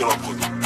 Excellent produit.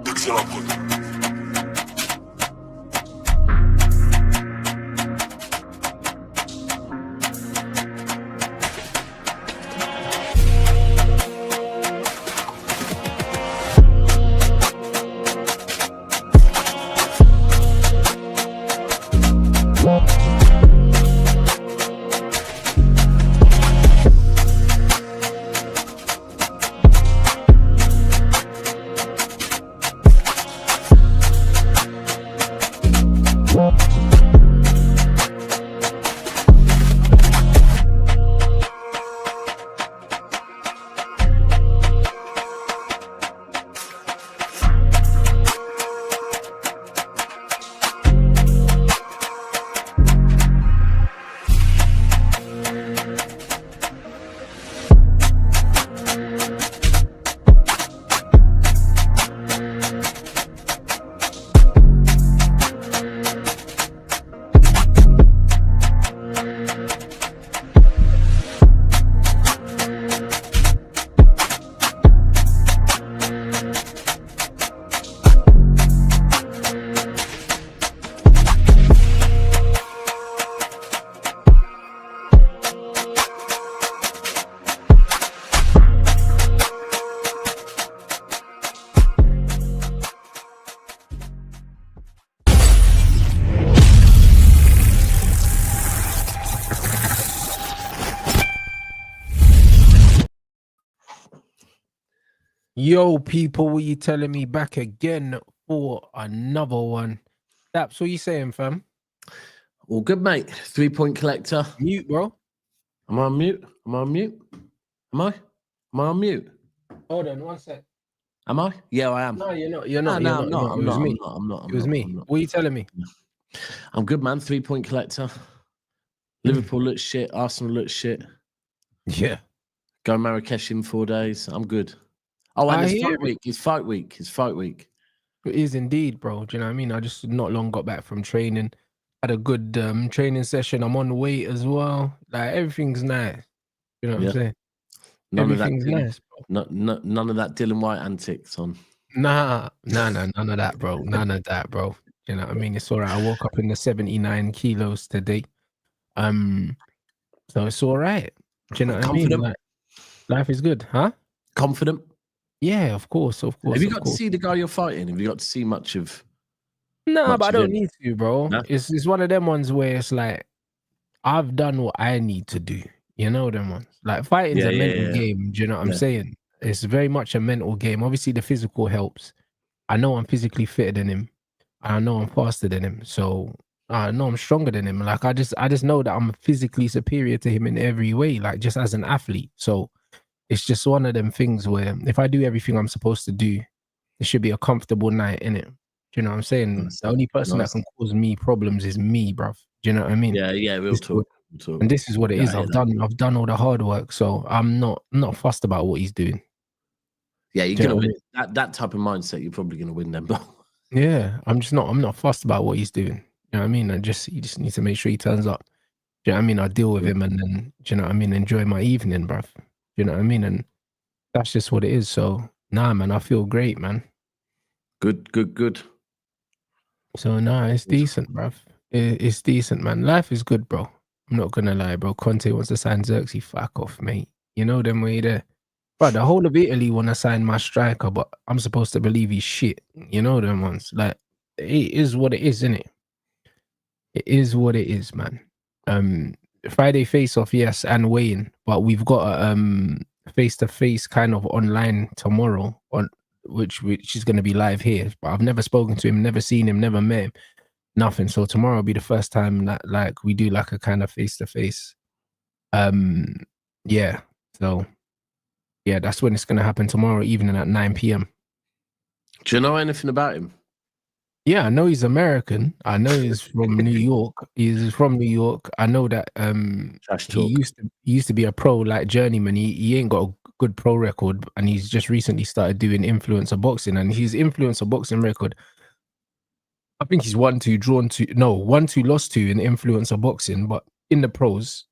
Excellent produit. Yo, people, what you telling me? Back again for another one. Daps, what you saying, fam? All good, mate. 3-point collector. Mute, bro. Am I on mute? Am I on mute? Am I? Am I on mute? Hold on, one sec. Am I? Yeah, I am. No, you're not. You're not. No, You're I'm not. not. It was me. I'm not. It was me. What are you telling me? I'm good, man. 3-point collector. Liverpool looks shit. Arsenal looks shit. Yeah. Go Marrakesh in 4 days. I'm good. Oh, and it's fight week. It's fight week. It's fight week. It is indeed, bro. Do you know what I mean? I just not long got back from training. Had a good training session. I'm on weight as well. Like everything's nice. You know what I'm saying? Everything's nice, bro. None of that Dylan White antics on. Nah, none of that, bro. None of that, bro. You know what I mean? It's all right. I woke up in the 79 kilos today. So it's all right. Do you know what I mean? Like, life is good, huh? Confident? Yeah, of course. Have you got to see the guy you're fighting? Have you got to see much of? No, but I don't need to, bro. No? It's one of them ones where it's like I've done what I need to do. You know them ones. Like fighting's a mental game. Do you know what I'm saying? It's very much a mental game. Obviously, the physical helps. I know I'm physically fitter than him. I know I'm faster than him. So I know I'm stronger than him. Like I just know that I'm physically superior to him in every way, like just as an athlete. So it's just one of them things where if I do everything I'm supposed to do, it should be a comfortable night, innit? Do you know what I'm saying? Nice. The only person that can cause me problems is me, bruv. Do you know what I mean? Yeah, we'll talk. And this is what it is. I've done all the hard work, so I'm not fussed about what he's doing. Yeah, you're gonna win. That type of mindset, you're probably gonna win them. Yeah, I'm not fussed about what he's doing. You know what I mean? You just need to make sure he turns up. Do you know what I mean? I deal with him and then, do you know what I mean? Enjoy my evening, bruv. Do you know what I mean? And that's just what it is. So, nah, man, I feel great, man. Good. So, nah, it's decent, bruv. It's decent, man. Life is good, bro. I'm not gonna lie, bro. Conte wants to sign Xerxes. Fuck off, mate. You know them way there. Bro, the whole of Italy want to sign my striker, but I'm supposed to believe he's shit. You know them ones. Like, it is what it is, innit? It is what it is, man. Friday face-off, yes, and weighing, but we've got a face-to-face kind of online tomorrow, on which is going to be live here. But I've never spoken to him, never seen him, never met him, nothing. So tomorrow will be the first time that like we do like a kind of face-to-face. Yeah. So yeah, that's when it's going to happen tomorrow evening at 9 p.m. Do you know anything about him? Yeah, I know he's American. I know he's from New York. He's from New York. I know that he used to be a pro, like journeyman. He ain't got a good pro record, and he's just recently started doing influencer boxing. And his influencer boxing record, I think he's 1-2, lost 2 in influencer boxing. But in the pros,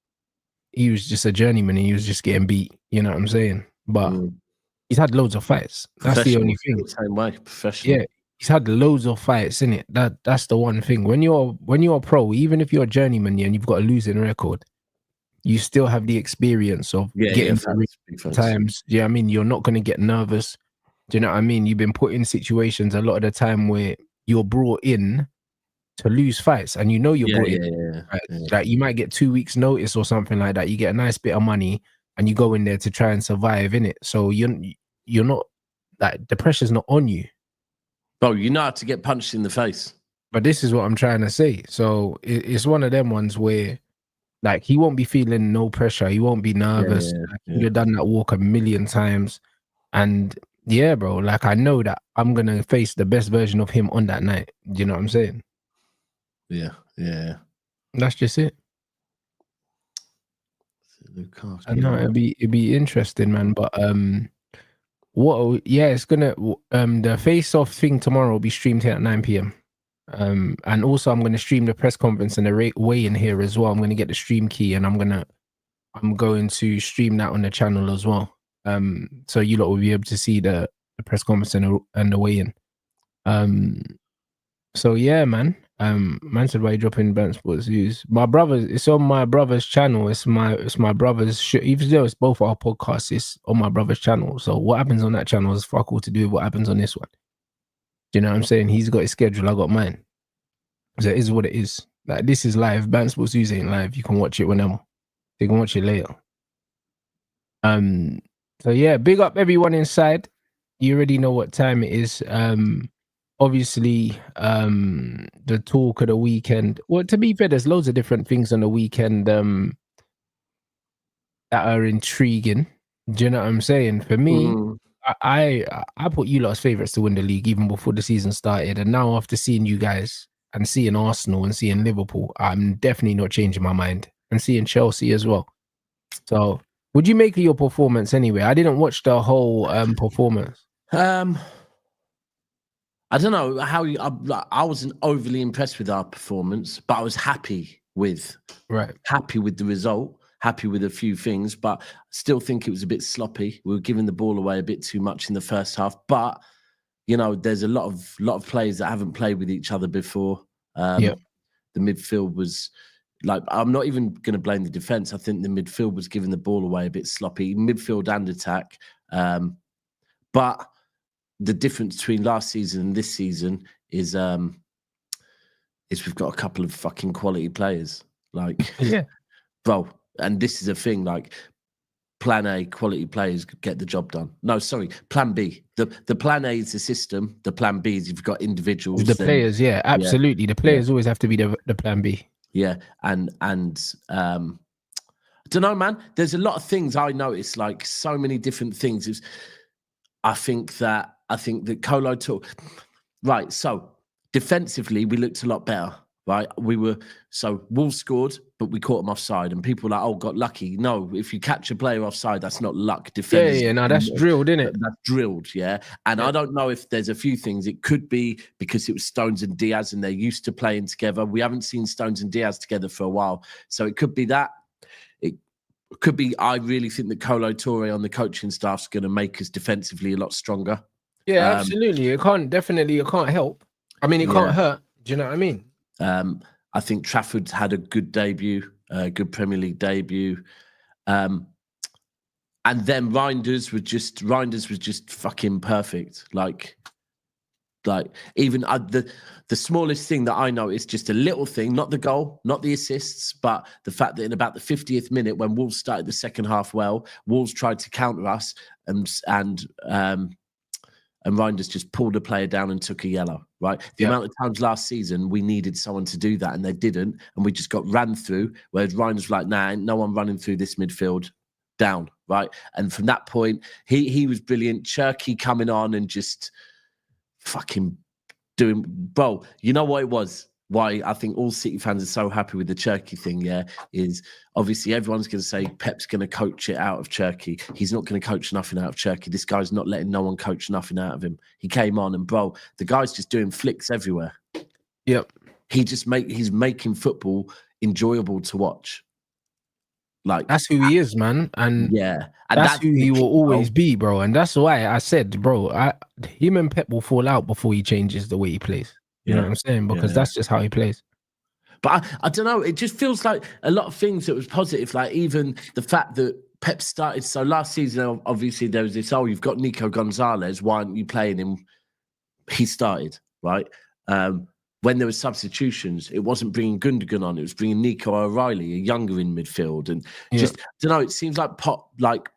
he was just a journeyman. And he was just getting beat. You know what I'm saying? But he's had loads of fights. That's the only thing. Same way, professional. Yeah. He's had loads of fights, innit? That's the one thing. When you're a pro, even if you're a journeyman and you've got a losing record, you still have the experience of getting through times. Yeah, I mean, you're not going to get nervous. Do you know what I mean? You've been put in situations a lot of the time where you're brought in to lose fights, and you know you're brought in. Right? Like you might get 2 weeks notice or something like that. You get a nice bit of money and you go in there to try and survive, innit? So you're not, like, the pressure's not on you. Bro, you know how to get punched in the face. But this is what I'm trying to say. So it's one of them ones where, like, he won't be feeling no pressure. He won't be nervous. He'd have done that walk a million times. And yeah, bro, like, I know that I'm going to face the best version of him on that night. You know what I'm saying? Yeah. That's just it. I know it'd be interesting, man. But it's gonna the face-off thing tomorrow will be streamed here at 9 p.m. And also I'm gonna stream the press conference and the weigh-in here as well. I'm gonna get the stream key and I'm going to stream that on the channel as well. So you lot will be able to see the press conference and the weigh-in. So yeah, man. Man said, why you dropping Bant Sports News? My brother, it's on my brother's channel. It's my brother's shit. Even though it's both our podcasts, it's on my brother's channel. So what happens on that channel is fuck all to do with what happens on this one. Do you know what I'm saying? He's got his schedule, I got mine. So it is what it is. Like, this is live. Bant Sports News ain't live. You can watch it whenever. You can watch it later. So yeah, big up everyone inside. you already know what time it is. Obviously, the talk of the weekend. Well, to be fair, there's loads of different things on the weekend that are intriguing. Do you know what I'm saying? For me, I put you lot as favourites to win the league even before the season started, and now after seeing you guys and seeing Arsenal and seeing Liverpool, I'm definitely not changing my mind, and seeing Chelsea as well. So, would you make of your performance anyway? I didn't watch the whole performance. I don't know how I wasn't overly impressed with our performance, but I was happy with the result, happy with a few things, but still think it was a bit sloppy. We were giving the ball away a bit too much in the first half, but you know, there's a lot of players that haven't played with each other before. The midfield was like, I'm not even going to blame the defense. I think the midfield was giving the ball away a bit sloppy, midfield and attack. But the difference between last season and this season is we've got a couple of fucking quality players. Like, bro, and this is a thing, like, plan A, quality players get the job done. No, sorry, plan B. The plan A is the system. The plan B is you've got individuals. The players, absolutely. The players always have to be the plan B. Yeah, and I don't know, man. There's a lot of things I noticed, like so many different things. I think that Kolo took right. So defensively, we looked a lot better. Right, Wolves scored, but we caught them offside, and people were like, "Oh, got lucky." No, if you catch a player offside, that's not luck. Defenders, no, that's drilled, isn't it? That's drilled, yeah. And I don't know if there's a few things. It could be because it was Stones and Diaz, and they're used to playing together. We haven't seen Stones and Diaz together for a while, so it could be that. It could be. I really think that Kolo Touré on the coaching staff is going to make us defensively a lot stronger. Yeah, absolutely. It can't help. I mean, it can't hurt. Do you know what I mean? I think Trafford's had a good debut, good Premier League debut. And then Reinders was just fucking perfect. Like even the smallest thing that I know is just a little thing, not the goal, not the assists, but the fact that in about the 50th minute, when Wolves started the second half well, Wolves tried to counter us, and Reinders just pulled a player down and took a yellow, right? The amount of times last season we needed someone to do that and they didn't, and we just got ran through, whereas Reinders was like, nah, ain't no one running through this midfield, down, right? And from that point, he was brilliant. Cherky coming on and just fucking doing, bro, you know what it was? Why I think all City fans are so happy with the Cherky thing, is obviously everyone's going to say Pep's going to coach it out of Cherky. He's not going to coach nothing out of Cherky. This guy's not letting no one coach nothing out of him. He came on and, bro, the guy's just doing flicks everywhere. Yep. He's making football enjoyable to watch. Like, that's who he is, man. And and that's who he will always be, bro. And that's why I said, bro, him and Pep will fall out before he changes the way he plays. You know what I'm saying? Because that's just how he plays. But I don't know. It just feels like a lot of things that was positive. Like even the fact that Pep started. So last season, obviously there was this, you've got Nico Gonzalez. Why aren't you playing him? He started, right? When there were substitutions, it wasn't bringing Gundogan on. It was bringing Nico O'Reilly, a younger in midfield. And just, I don't know, it seems like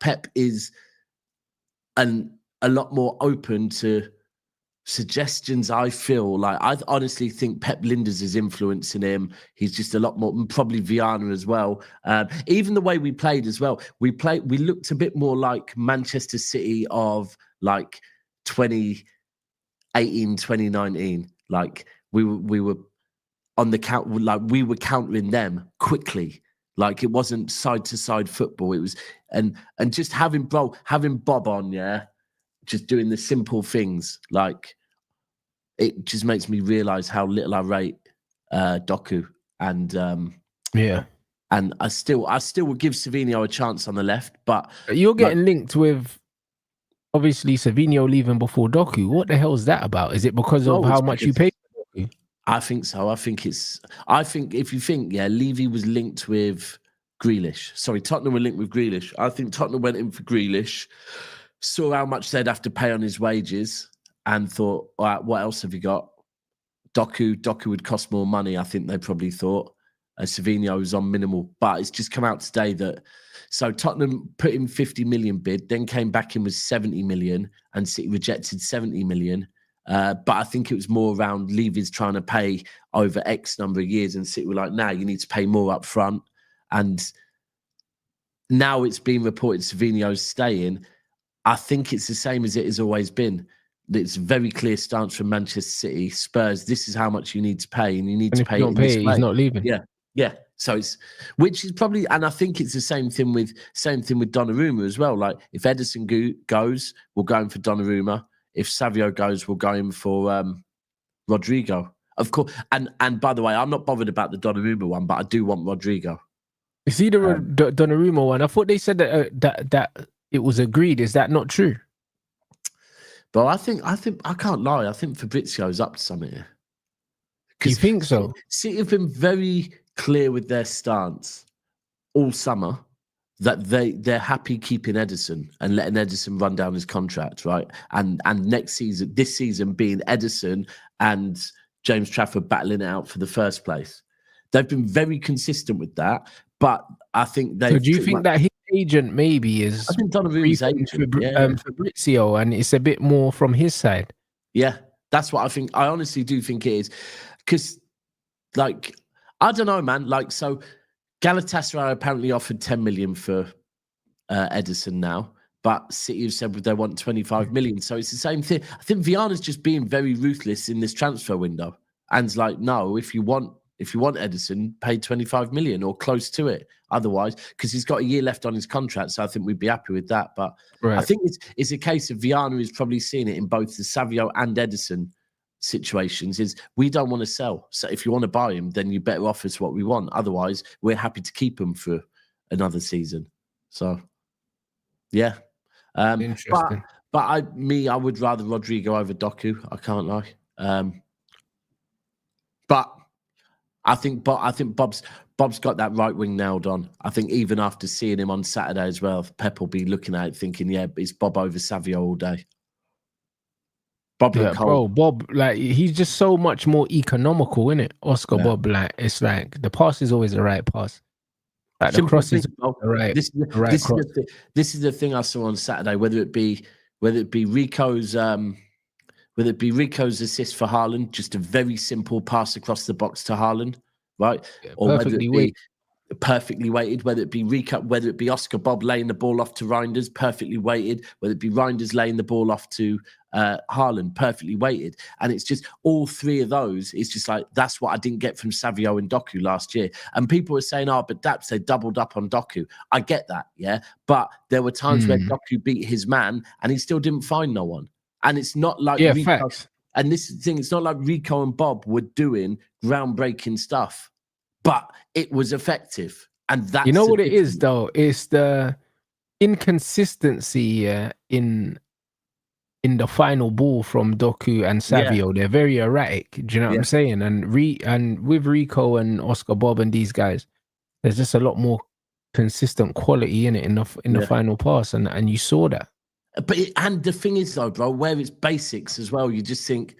Pep is a lot more open to suggestions. I feel like I honestly think Pep Linders is influencing him. He's just a lot more, probably Viana as well. Even the way we played as well. We looked a bit more like Manchester City of like 2018, 2019. Like we were on the count, like we were countering them quickly. Like it wasn't side to side football. It was and just having Bob on, just doing the simple things, like it just makes me realize how little I rate Doku, and and I still would give Savinho a chance on the left, but you're getting linked with obviously Savinho leaving before Doku. What the hell is that about? Is it because of how much you pay for Doku? I think so. I think if you think, Levy was linked with Grealish. Sorry, Tottenham were linked with Grealish. I think Tottenham went in for Grealish, saw how much they'd have to pay on his wages, and thought, all right, what else have you got? Doku would cost more money, I think they probably thought. Savinho's on minimal, but it's just come out today that so Tottenham put in 50 million bid, then came back in with 70 million, and City rejected 70 million. But I think it was more around Levy's trying to pay over X number of years, and City were like, "Nah, you need to pay more up front." And now it's been reported Savinho's staying. I think it's the same as it has always been. It's a very clear stance from Manchester City. Spurs, this is how much you need to pay, and you need to pay it in this way. He's not leaving. Yeah. So it's, which is probably, and I think it's the same thing with Donnarumma as well. Like if Ederson goes, we'll go in for Donnarumma. If Savio goes, we'll go in for Rodrigo. Of course, and by the way, I'm not bothered about the Donnarumma one, but I do want Rodrigo. You see the Donnarumma one? I thought they said that it was agreed. Is that not true? But I think I can't lie. I think Fabrizio's up to something here. You think so? City have been very clear with their stance all summer that they're happy keeping Ederson and letting Ederson run down his contract, right? And this season being Ederson and James Trafford battling it out for the first place. They've been very consistent with that, but I think they. So do you think that his agent maybe is? I think Donnarumma's agent, Fabrizio, and it's a bit more from his side. Yeah, that's what I think. I honestly do think it is, because, like, I don't know, man. Like, so Galatasaray apparently offered 10 million for Ederson now, but City have said they want 25 million. So it's the same thing. I think Viana's just being very ruthless in this transfer window, and it's like, no, if you want Ederson, pay 25 million or close to it. Otherwise, because he's got a year left on his contract, so I think we'd be happy with that. But I think it's a case of Viana is probably seeing it in both the Savio and Ederson situations. Is we don't want to sell. So if you want to buy him, then you better offer us what we want. Otherwise, we're happy to keep him for another season. So, yeah. Interesting. But I would rather Rodrigo over Doku. I can't lie. But I think Bob's got that right wing nailed on. I think even after seeing him on Saturday as well, Pep will be looking at it thinking, yeah, it's Bob over Savio all day. Bob, like he's just so much more economical, isn't it? Oscar Bob, like it's like the pass is always the right pass. Like the cross is right. This is the thing I saw on Saturday. Whether it be Rico's assist for Haaland, just a very simple pass across the box to Haaland, right? Yeah, or whether it be perfectly weighted, whether it be Rico, whether it be Oscar Bob laying the ball off to Reinders, perfectly weighted, whether it be Reinders laying the ball off to Haaland, perfectly weighted. And it's just all three of those. It's just like, that's what I didn't get from Savio and Doku last year. And people were saying, oh, but DAPS, they doubled up on Doku. I get that, yeah. But there were times where Doku beat his man and he still didn't find no one. And it's not like Rico, facts. And this thing, it's not like Rico and Bob were doing groundbreaking stuff, but it was effective. And that's, you know what it is though? It's the inconsistency in the final ball from Doku and Savio. Yeah. They're very erratic. Do you know what I'm saying? And with Rico and Oscar Bob and these guys, there's just a lot more consistent quality in it in the final pass, and you saw that. But and the thing is though, bro, where it's basics as well, you just think,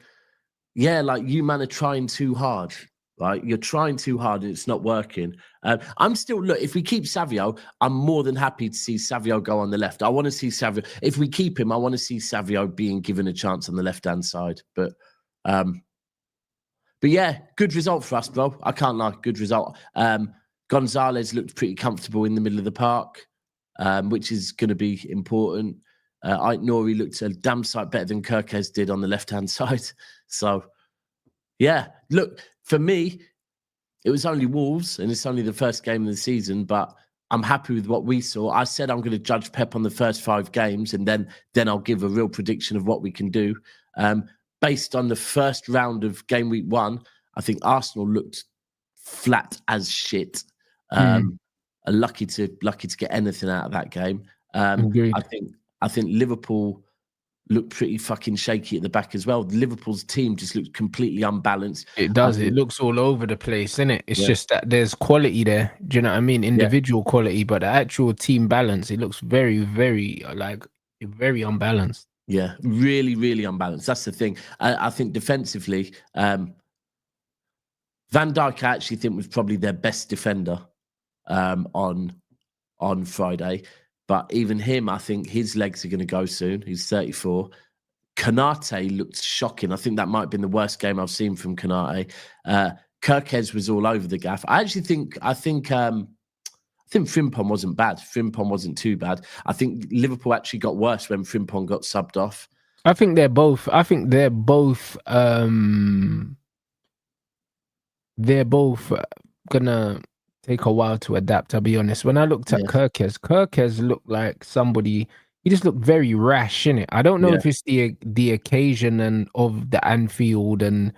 yeah, like you man are trying too hard, right? You're trying too hard and it's not working. I'm still, look, if we keep Savio, I'm more than happy to see Savio go on the left. I want to see Savio. If we keep him, I want to see Savio being given a chance on the left-hand side. But yeah, good result for us, bro. I can't lie, good result. Gonzalez looked pretty comfortable in the middle of the park, which is going to be important. Ait Nori looked a damn sight better than Kirkes did on the left-hand side. So, yeah, look, for me, it was only Wolves, and it's only the first game of the season, but I'm happy with what we saw. I said I'm going to judge Pep on the first 5 games, and then I'll give a real prediction of what we can do. Based on the first round of game week 1, I think Arsenal looked flat as shit. Lucky to get anything out of that game. I think Liverpool looked pretty fucking shaky at the back as well. Liverpool's team just looked completely unbalanced. It does. It looks all over the place, isn't it? It's just that there's quality there. Do you know what I mean? Individual quality, but the actual team balance, it looks very, very, very unbalanced. Yeah, really, really unbalanced. That's the thing. I think defensively, Van Dijk, I actually think, was probably their best defender on Friday. But even him, I think his legs are going to go soon. He's 34. Konate looked shocking. I think that might have been the worst game I've seen from Konate. Kirkez was all over the gaff. I think Frimpong wasn't bad. Frimpong wasn't too bad. I think Liverpool actually got worse when Frimpong got subbed off. I think they're both gonna take a while to adapt, I'll be honest. When I looked at Kirkez looked like somebody, he just looked very rash, innit? I don't know if it's the occasion and of the Anfield and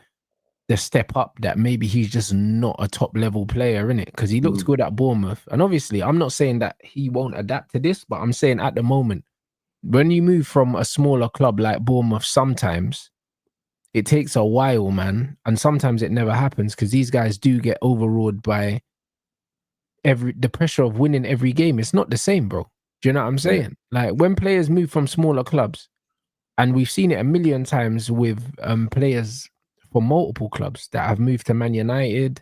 the step up that maybe he's just not a top level player, innit? Because he looks good at Bournemouth. And obviously, I'm not saying that he won't adapt to this, but I'm saying at the moment, when you move from a smaller club like Bournemouth, sometimes it takes a while, man. And sometimes it never happens because these guys do get overawed by the pressure of winning every game. It's not the same, bro. Do you know what I'm saying? Like when players move from smaller clubs, and we've seen it a million times with players from multiple clubs that have moved to Man United. Do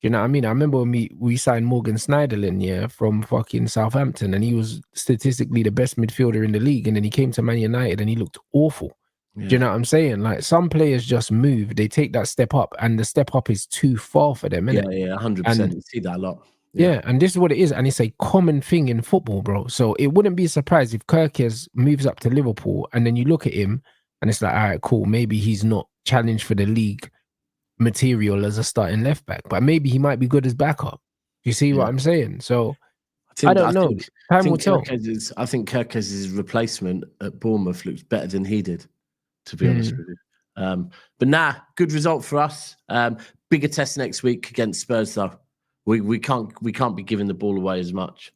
you know what I mean? I remember when we signed Morgan Schneiderlin, from fucking Southampton, and he was statistically the best midfielder in the league, and then he came to Man United and he looked awful. Do you know what I'm saying? Like some players just move, they take that step up, and the step up is too far for them, innit? Yeah, 100%. You see that a lot. Yeah, and this is what it is, and it's a common thing in football, bro. So it wouldn't be a surprise if Kirkez moves up to Liverpool, and then you look at him, and it's like, all right, cool, maybe he's not challenged for the league material as a starting left back, but maybe he might be good as backup. You see what I'm saying? So I don't know. Time will tell. I think Kirkez's replacement at Bournemouth looks better than he did, to be honest with you. But good result for us. Bigger test next week against Spurs, though. We can't be giving the ball away as much.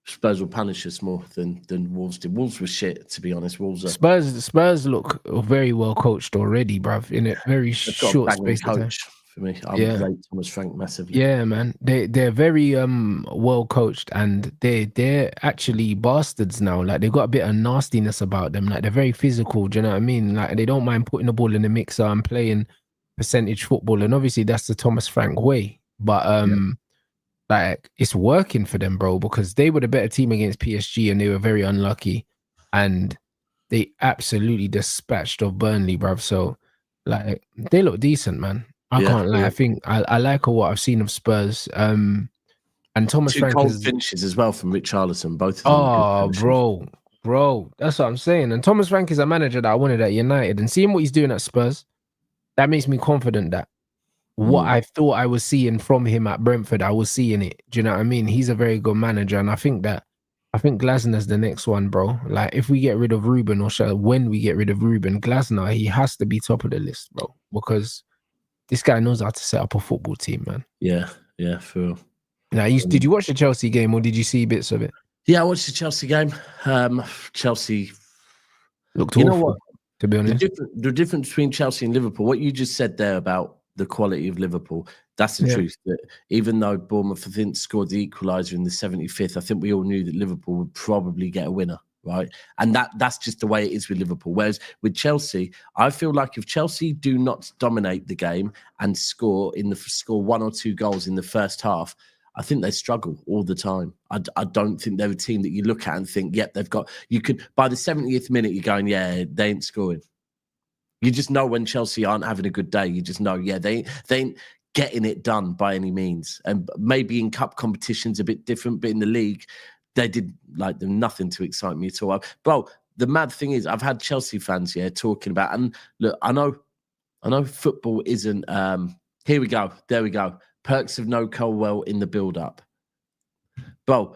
Spurs will punish us more than Wolves did. Wolves were shit, to be honest. Spurs look very well coached already, bruv. In a very short space of time. For me, I rate Thomas Frank massively. Yeah, man, they're very well coached, and they're actually bastards now. Like they've got a bit of nastiness about them. Like they're very physical. Do you know what I mean? Like they don't mind putting the ball in the mixer and playing percentage football. And obviously that's the Thomas Frank way. But like it's working for them, bro, because they were the better team against PSG and they were very unlucky, and they absolutely dispatched of Burnley, bruv. So like they look decent, man. I can't lie. I think I like what I've seen of Spurs. And Thomas Frank cold finishes as well from Richarlison, both of them. Bro, that's what I'm saying. And Thomas Frank is a manager that I wanted at United, and seeing what he's doing at Spurs, that makes me confident that what I thought I was seeing from him at Brentford, I was seeing it. Do you know what I mean? He's a very good manager, and I think Glasner's the next one, bro. Like if we get rid of Ruben, when we get rid of Ruben, Glasner, he has to be top of the list, bro, because this guy knows how to set up a football team, man. Yeah, for real. Now, did you watch the Chelsea game or did you see bits of it? Yeah, I watched the Chelsea game. Chelsea looked awful, what? To be honest. The difference between Chelsea and Liverpool, what you just said there about the quality of Liverpool, that's the truth. That even though Bournemouth, I think, scored the equaliser in the 75th, I think we all knew that Liverpool would probably get a winner, right? And that's just the way it is with Liverpool. Whereas with Chelsea, I feel like if Chelsea do not dominate the game and score 1 or 2 goals in the first half, I think they struggle all the time. I don't think they're a team that you look at and think, yep, they've got. You could by the 70th minute, you're going, yeah, they ain't scoring. You just know when Chelsea aren't having a good day. You just know, yeah, they ain't getting it done by any means. And maybe in cup competitions a bit different, but in the league, they did like them nothing to excite me at all. Bro, the mad thing is, I've had Chelsea fans talking about, and look, I know football isn't. Here we go. There we go. Perks of no Colwell in the build-up. Bro,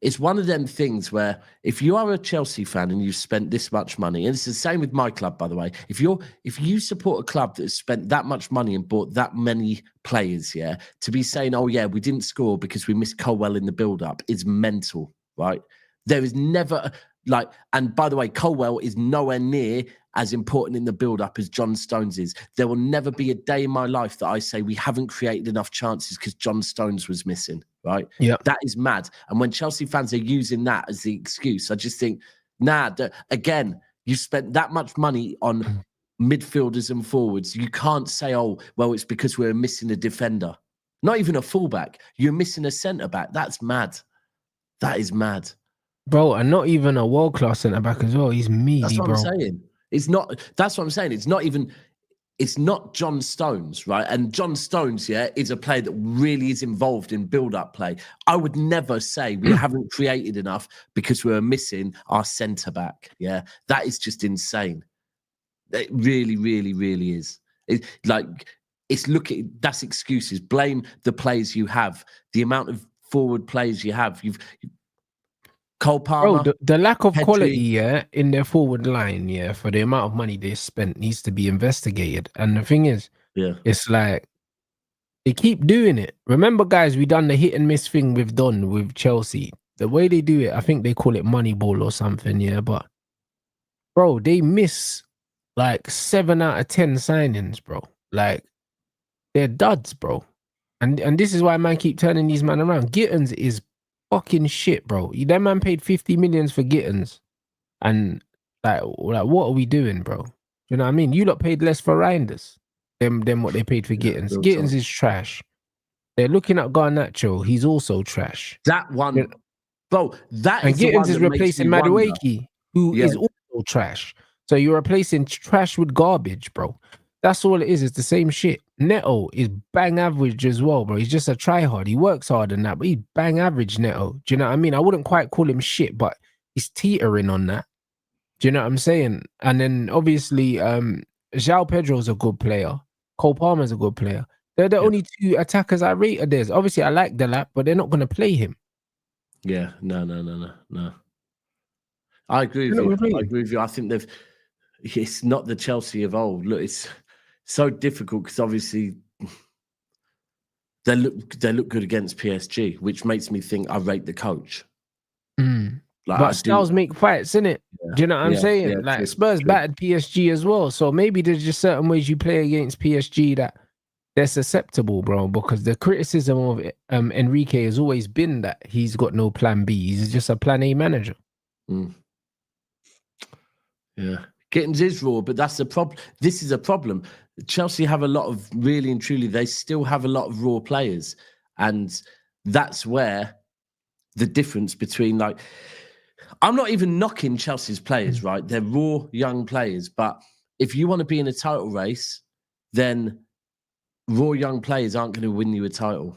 it's one of them things where if you are a Chelsea fan and you've spent this much money, and it's the same with my club, by the way, if you support a club that has spent that much money and bought that many players, to be saying, oh yeah, we didn't score because we missed Colwell in the build-up is mental, right? There is never and by the way, Colwell is nowhere near as important in the build-up as John Stones is. There will never be a day in my life that I say we haven't created enough chances because John Stones was missing, right? Yeah, that is mad. And when Chelsea fans are using that as the excuse, I just think, again, you spent that much money on midfielders and forwards, you can't say, oh, well, it's because we're missing a defender. Not even a fullback. You're missing a centre-back. That's mad. That is mad. Bro, and not even a world-class centre-back as well. He's meaty, That's what bro. I'm saying. It's not, that's what I'm saying. It's not John Stones, right? And John Stones, yeah, is a player that really is involved in build-up play. I would never say we haven't created enough because we're missing our centre-back, yeah? That is just insane. It really, really, really is. That's excuses. Blame the players you have, the amount of forward players you have. Cole Palmer. Bro, the lack of Pedri, quality, yeah, in their forward line, yeah, for the amount of money they spent needs to be investigated. And the thing is, it's like they keep doing it. Remember, guys, we done the hit and miss thing with Chelsea. The way they do it, I think they call it Moneyball or something, yeah. But bro, they miss like 7 out of 10 signings, bro. Like they're duds, bro. And this is why man keep turning these man around. Gittins is fucking shit, bro. That man paid 50 million for Gittins. And like what are we doing, bro? You know what I mean? You lot paid less for Reinders than what they paid for Gittins. Gittins is trash. They're looking at Garnacho. He's also trash. That one, bro, that and is Gittins is replacing Madueke, who is also trash. So you're replacing trash with garbage, bro. That's all it is. It's the same shit. Neto is bang average as well, bro. He's just a tryhard. He works hard than that, but he's bang average, Neto. Do you know what I mean? I wouldn't quite call him shit, but he's teetering on that. Do you know what I'm saying? And then obviously, João Pedro's a good player. Cole Palmer's a good player. They're the only two attackers I rate of theirs. Obviously, I like Delap, but they're not going to play him. Yeah, no. I agree with you. I think it's not the Chelsea of old. Look, it's so difficult because obviously they look good against PSG, which makes me think I rate the coach. Like, but styles make fights, innit? Do you know what I'm saying? Yeah, like Spurs battered PSG as well. So maybe there's just certain ways you play against PSG that they're susceptible, bro. Because the criticism of Enrique has always been that he's got no plan B. He's just a plan A manager. Yeah. Gittins is raw, but that's the problem. This is a problem. Chelsea have a lot of really and truly, they still have a lot of raw players. And that's where the difference between, like, I'm not even knocking Chelsea's players, right? They're raw young players. But if you want to be in a title race, then raw young players aren't going to win you a title.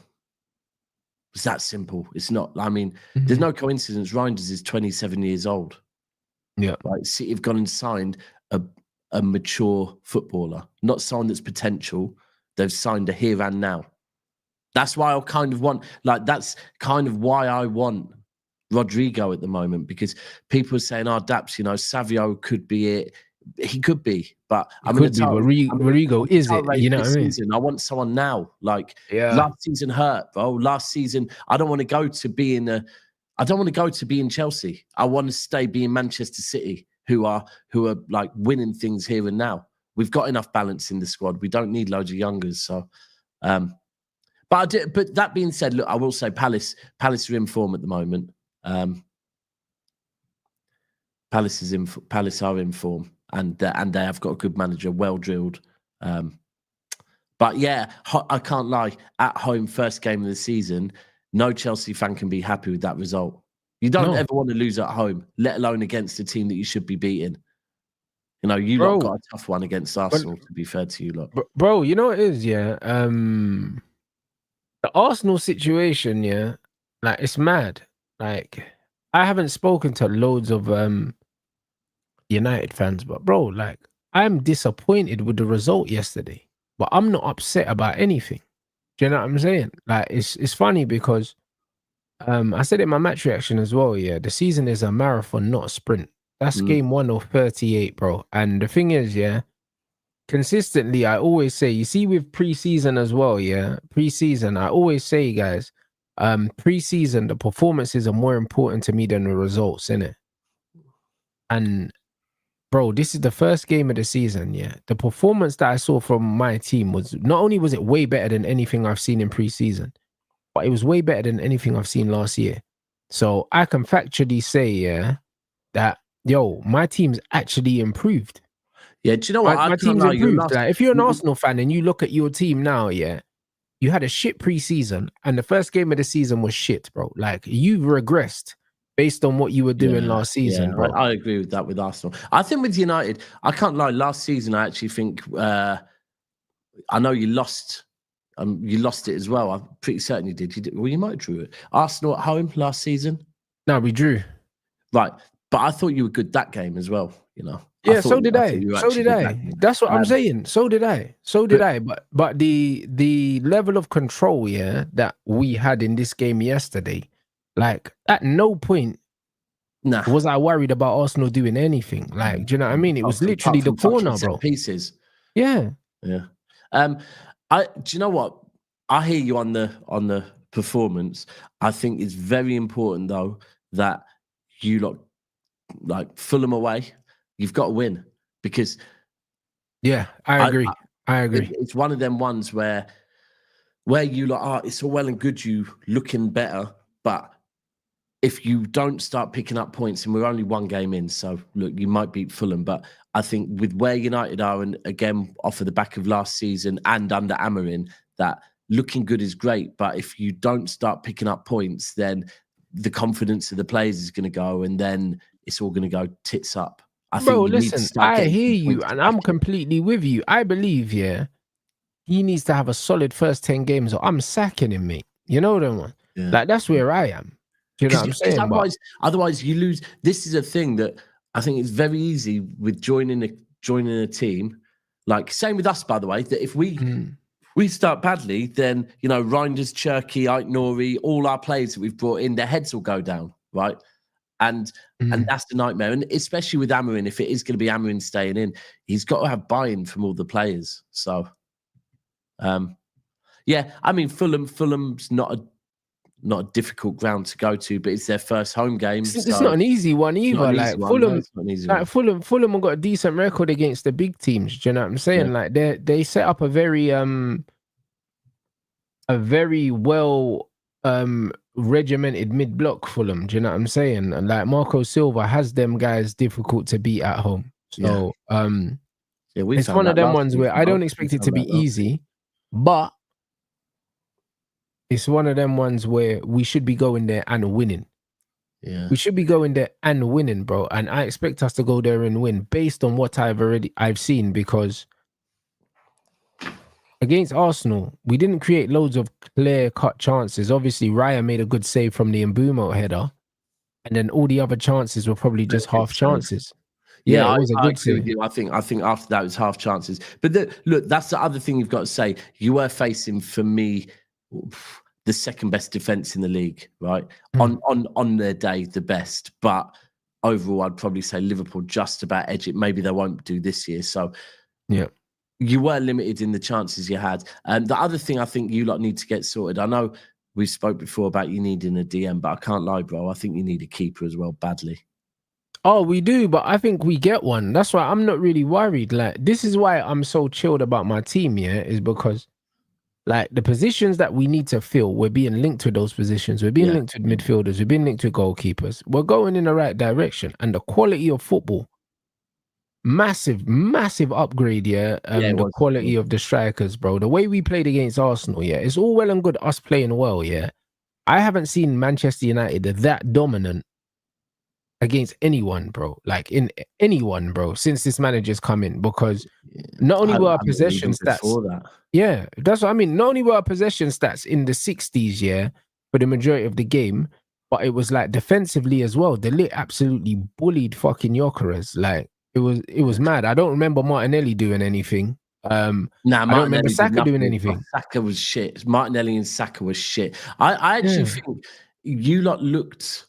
It's that simple. It's not. I mean, there's no coincidence. Reinders is 27 years old. Yeah. Like, City have gone and signed a mature footballer, not someone that's potential. They've signed a here and now. That's why I kind of want, like, that's kind of why I want Rodrigo at the moment, because people are saying, oh, DAPS, you know, Savio could be it. He could be, but Rodrigo is it. You know what I mean? I want someone now. Like, last season hurt, bro. Last season, I don't want to go to be in Chelsea. I want to stay being Manchester City, who are like winning things here and now. We've got enough balance in the squad. We don't need loads of youngers. So, but that being said, look, I will say Palace are in form at the moment. Palace are in form, and they have got a good manager, well drilled. But yeah, I can't lie. At home, first game of the season, no Chelsea fan can be happy with that result. You don't ever want to lose at home, let alone against a team that you should be beating. You know, you lot got a tough one against Arsenal, to be fair to you lot. Bro, you know what it is, yeah? The Arsenal situation, yeah, like, it's mad. Like, I haven't spoken to loads of United fans, but bro, like, I'm disappointed with the result yesterday, but I'm not upset about anything. Do you know what I'm saying? Like, it's funny because I said it in my match reaction as well, yeah, the season is a marathon, not a sprint. That's game 1 of 38, bro. And the thing is, yeah, consistently, I always say, you see with pre-season as well, yeah, pre-season, I always say, guys, pre-season, the performances are more important to me than the results, innit? And bro, this is the first game of the season, yeah. The performance that I saw from my team was, not only was it way better than anything I've seen in pre-season, but it was way better than anything I've seen last year. So I can factually say, yeah, that, yo, my team's actually improved. Yeah, do you know what? My can't team's lie, your improved. last- Like, if you're an Arsenal fan and you look at your team now, yeah, you had a shit preseason, and the first game of the season was shit, bro. Like, you've regressed based on what you were doing last season, bro. I agree with that with Arsenal. I think with United, I can't lie. Last season, I actually think I know you lost. You lost it as well. I'm pretty certain you did. Well, you might have drew it. Arsenal at home last season. No, we drew. Right, but I thought you were good that game as well. You know. Yeah, so did I. So did I. That's what I'm saying. So did I. So did I. But the level of control, yeah, that we had in this game yesterday, like at no point was I worried about Arsenal doing anything. Like, do you know what I mean? It was literally the corner, bro. Pieces. Yeah. Yeah. Do you know what? I hear you on the performance. I think it's very important though that you lot, like Fulham away, you've got to win because I agree. I agree. It's one of them ones where you lot are, it's all well and good you looking better, but if you don't start picking up points, and we're only one game in, so look, you might beat Fulham, but I think with where United are, and again, off of the back of last season and under Amorim, that looking good is great, but if you don't start picking up points, then the confidence of the players is going to go, and then it's all going to go tits up. Bro, listen, I hear you, and I'm completely with you. I believe, he needs to have a solid first 10 games, or I'm sacking him, mate. You know what I mean? Yeah. Like, that's where I am. Do you know what I'm saying? Otherwise, you lose. This is a thing that I think is very easy with joining a team. Like, same with us, by the way, that if we start badly, then, you know, Reinders, Cherky, Aït-Nouri, all our players that we've brought in, their heads will go down, right? And that's the nightmare. And especially with Amorim, if it is going to be Amorim staying in, he's got to have buy-in from all the players. So, yeah, I mean, Fulham's not a difficult ground to go to, but it's their first home game. It's not an easy one either. Like Fulham, Fulham have got a decent record against the big teams. Do you know what I'm saying? Yeah. Like they set up a very well regimented mid-block Fulham. Do you know what I'm saying? And like Marco Silva has them guys difficult to beat at home. So it's one of them ones where I don't expect it to be easy, but it's one of them ones where we should be going there and winning. Yeah, we should be going there and winning, bro. And I expect us to go there and win based on what I've seen, because against Arsenal, we didn't create loads of clear-cut chances. Obviously, Raya made a good save from the Mbeumo header, and then all the other chances were probably just half chances. Yeah, it was a good save. I think after that it was half chances. But look, that's the other thing you've got to say. You were facing, for me, the second best defense in the league, right? On their day, the best. But overall, I'd probably say Liverpool just about edge it. Maybe they won't do this year. So, yeah, you were limited in the chances you had. The other thing I think you lot need to get sorted. I know we spoke before about you needing a DM, but I can't lie, bro. I think you need a keeper as well, badly. Oh, we do, but I think we get one. That's why I'm not really worried. Like, this is why I'm so chilled about my team, is because, like, the positions that we need to fill, we're being linked to those positions. We're being linked with midfielders. We're being linked to goalkeepers. We're going in the right direction. And the quality of football, massive upgrade, the quality of the strikers, bro. The way we played against Arsenal, it's all well and good us playing well, I haven't seen Manchester United that dominant against anyone, bro. Like, in anyone, bro, since this manager's come in, because not only were our possession stats, that's what I mean. Not only were our possession stats in the 60s, for the majority of the game, but it was like defensively as well. The Lit absolutely bullied fucking Gyökeres. Like, it was mad. I don't remember Martinelli doing anything. I don't remember Saka doing anything. Saka was shit. Martinelli and Saka was shit. I actually think you lot looked.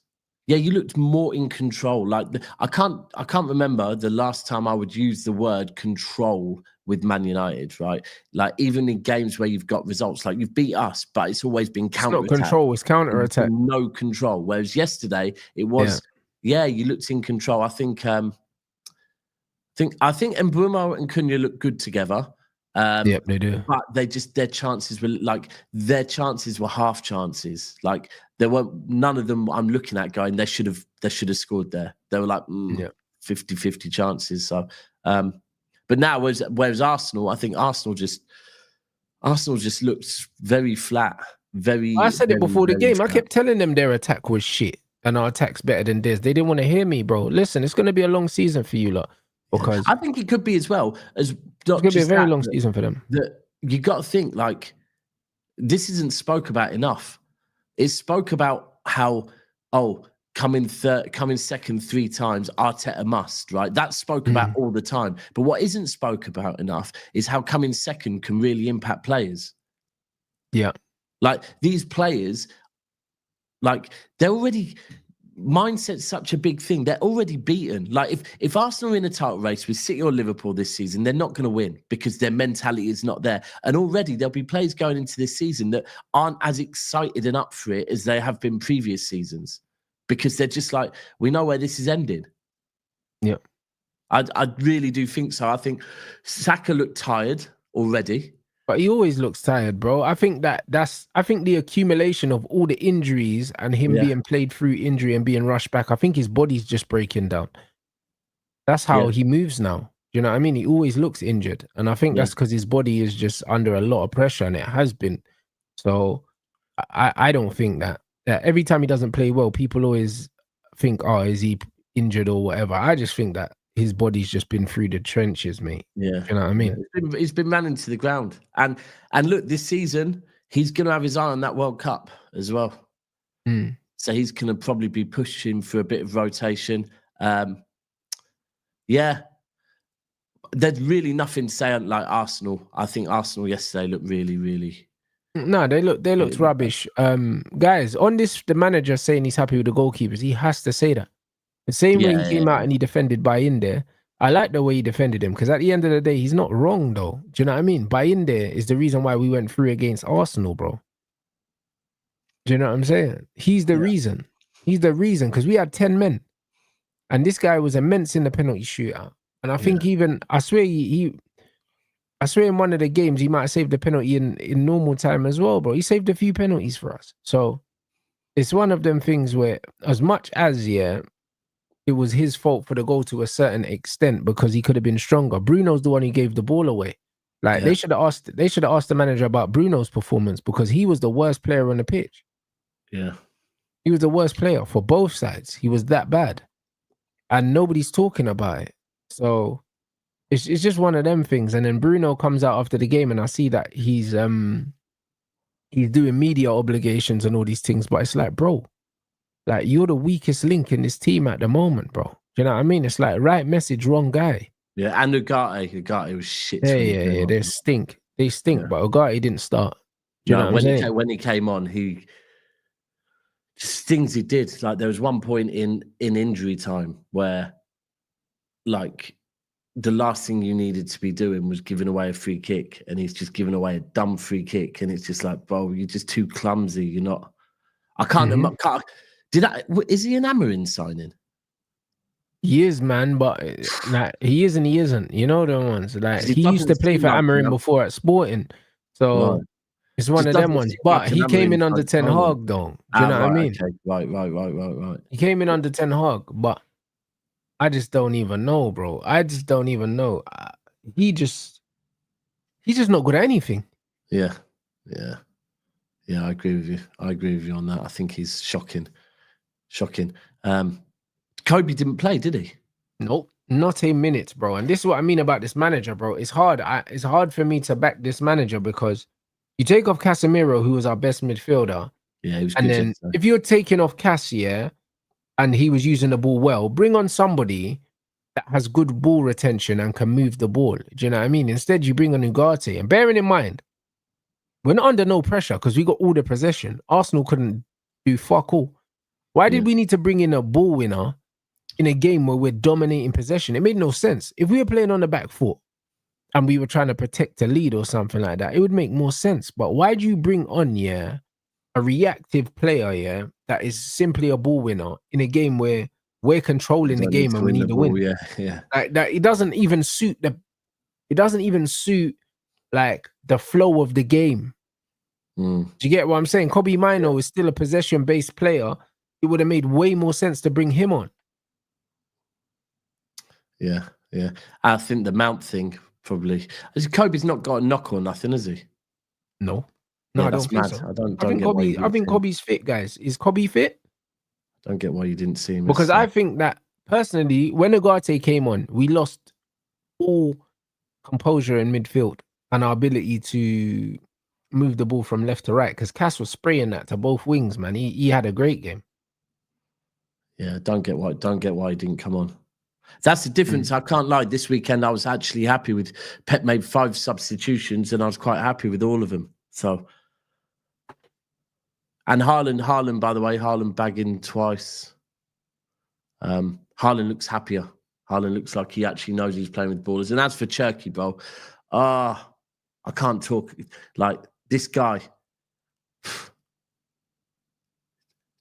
Yeah, you looked more in control. Like, I can't remember the last time I would use the word control with Man United, right? Like, even in games where you've got results, like you've beat us, but it's always been counter-attack. It's not control, it's counter-attack. No control. Whereas yesterday, it was, you looked in control. I think Mbeumo and Cunha look good together. Yep, they do. But their chances were half chances. Like, there weren't none of them I'm looking at going, they should have scored there. They were like 50-50 chances. So But now, whereas Arsenal, I think Arsenal just looks very flat. I said it before the game. Flat. I kept telling them their attack was shit and our attack's better than theirs. They didn't want to hear me, bro. Listen, it's going to be a long season for you lot. Because I think it could be as well. As it's going to be a very long season for them. That you got to think, like, this isn't spoke about enough. It's spoke about how, coming second 3 times, Arteta must, right? That's spoke about all the time. But what isn't spoke about enough is how coming second can really impact players. Yeah. Like, these players, like, they're already... Mindset's such a big thing. They're already beaten. Like, if Arsenal are in a title race with City or Liverpool this season, they're not going to win because their mentality is not there. And already there'll be players going into this season that aren't as excited and up for it as they have been previous seasons because they're just like, we know where this is ending. Yeah. I really do think so. I think Saka looked tired already. But he always looks tired, bro. I think I think the accumulation of all the injuries and him being played through injury and being rushed back, I think his body's just breaking down. That's how he moves now. You know what I mean? He always looks injured. And I think that's because his body is just under a lot of pressure, and it has been. So I don't think that every time he doesn't play well, people always think, oh, is he injured or whatever? I just think that his body's just been through the trenches, mate. Yeah. You know what I mean? He's been running to the ground. And look, this season, he's going to have his eye on that World Cup as well. So he's going to probably be pushing for a bit of rotation. Yeah. There's really nothing to say like Arsenal. I think Arsenal yesterday looked really, really... No, they looked rubbish. Guys, on this, the manager saying he's happy with the goalkeepers, he has to say that. The same way he came out and he defended Bayinde. I like the way he defended him because at the end of the day, he's not wrong though. Do you know what I mean? Bayinde is the reason why we went through against Arsenal, bro. Do you know what I'm saying? He's the reason. He's the reason because we had 10 men. And this guy was immense in the penalty shootout. And I think even, I swear in one of the games, he might have saved the penalty in normal time as well, bro. He saved a few penalties for us. So it's one of them things where as much as, it was his fault for the goal to a certain extent because he could have been stronger. Bruno's the one who gave the ball away. Like they should have asked the manager about Bruno's performance because he was the worst player on the pitch. Yeah. He was the worst player for both sides. He was that bad. And nobody's talking about it. So it's just one of them things. And then Bruno comes out after the game and I see that he's doing media obligations and all these things, but it's like, bro, like, you're the weakest link in this team at the moment, bro. Do you know what I mean? It's like, right message, wrong guy. Yeah, and Ugarte was shit. Yeah. They stink. But Ugarte didn't start. Do you know what I'm saying? When he came on, he just things he did. Like, there was one point in injury time where, like, the last thing you needed to be doing was giving away a free kick, and he's just giving away a dumb free kick, and it's just like, bro, you're just too clumsy. You're not. I can't. Is he an Amarin signing? He is, man, but like he is and he isn't. You know the ones. Like he used to play for Amarin before at Sporting, so it's one of them ones. But he came in under Ten Hag, though. Do you know what I mean? Okay. Right. He came in under Ten Hag, but I just don't even know, bro. I just don't even know. He's just not good at anything. Yeah. I agree with you on that. I think he's shocking. Kobe didn't play, did he? Nope, not a minute, bro. And this is what I mean about this manager, bro. It's hard. It's hard for me to back this manager because you take off Casemiro, who was our best midfielder. Yeah, he was and good. Then if you're taking off Cass, and he was using the ball well, bring on somebody that has good ball retention and can move the ball. Do you know what I mean? Instead, you bring on Ugarte. And bearing in mind, we're not under no pressure because we got all the possession. Arsenal couldn't do fuck all. Why did we need to bring in a ball winner in a game where we're dominating possession? It made no sense. If we were playing on the back foot and we were trying to protect a lead or something like that, it would make more sense. But why do you bring on, a reactive player, that is simply a ball winner in a game where we're controlling the game and we need to win? Yeah. Like that, it doesn't even suit like the flow of the game. Do you get what I'm saying? Kobe Mino is still a possession-based player. It would have made way more sense to bring him on. Yeah. Yeah. I think the Mount thing probably. Kobe's not got a knock or nothing, has he? No, Yeah, I don't think mad. so. I don't think get why you Kobe. I didn't think see him. Kobe's fit, guys. Is Kobe fit? Don't get why you didn't see him. Because I think that personally, when Ugarte came on, we lost all composure in midfield and our ability to move the ball from left to right. Because Cass was spraying that to both wings, man. He had a great game. Yeah, don't get why he didn't come on. That's the difference. I can't lie. This weekend, I was actually happy with Pep made 5 substitutions, and I was quite happy with all of them. So, and Haaland, by the way, Haaland bagging twice. Haaland looks happier. Haaland looks like he actually knows he's playing with ballers. And as for Cherky, bro, I can't talk like this guy.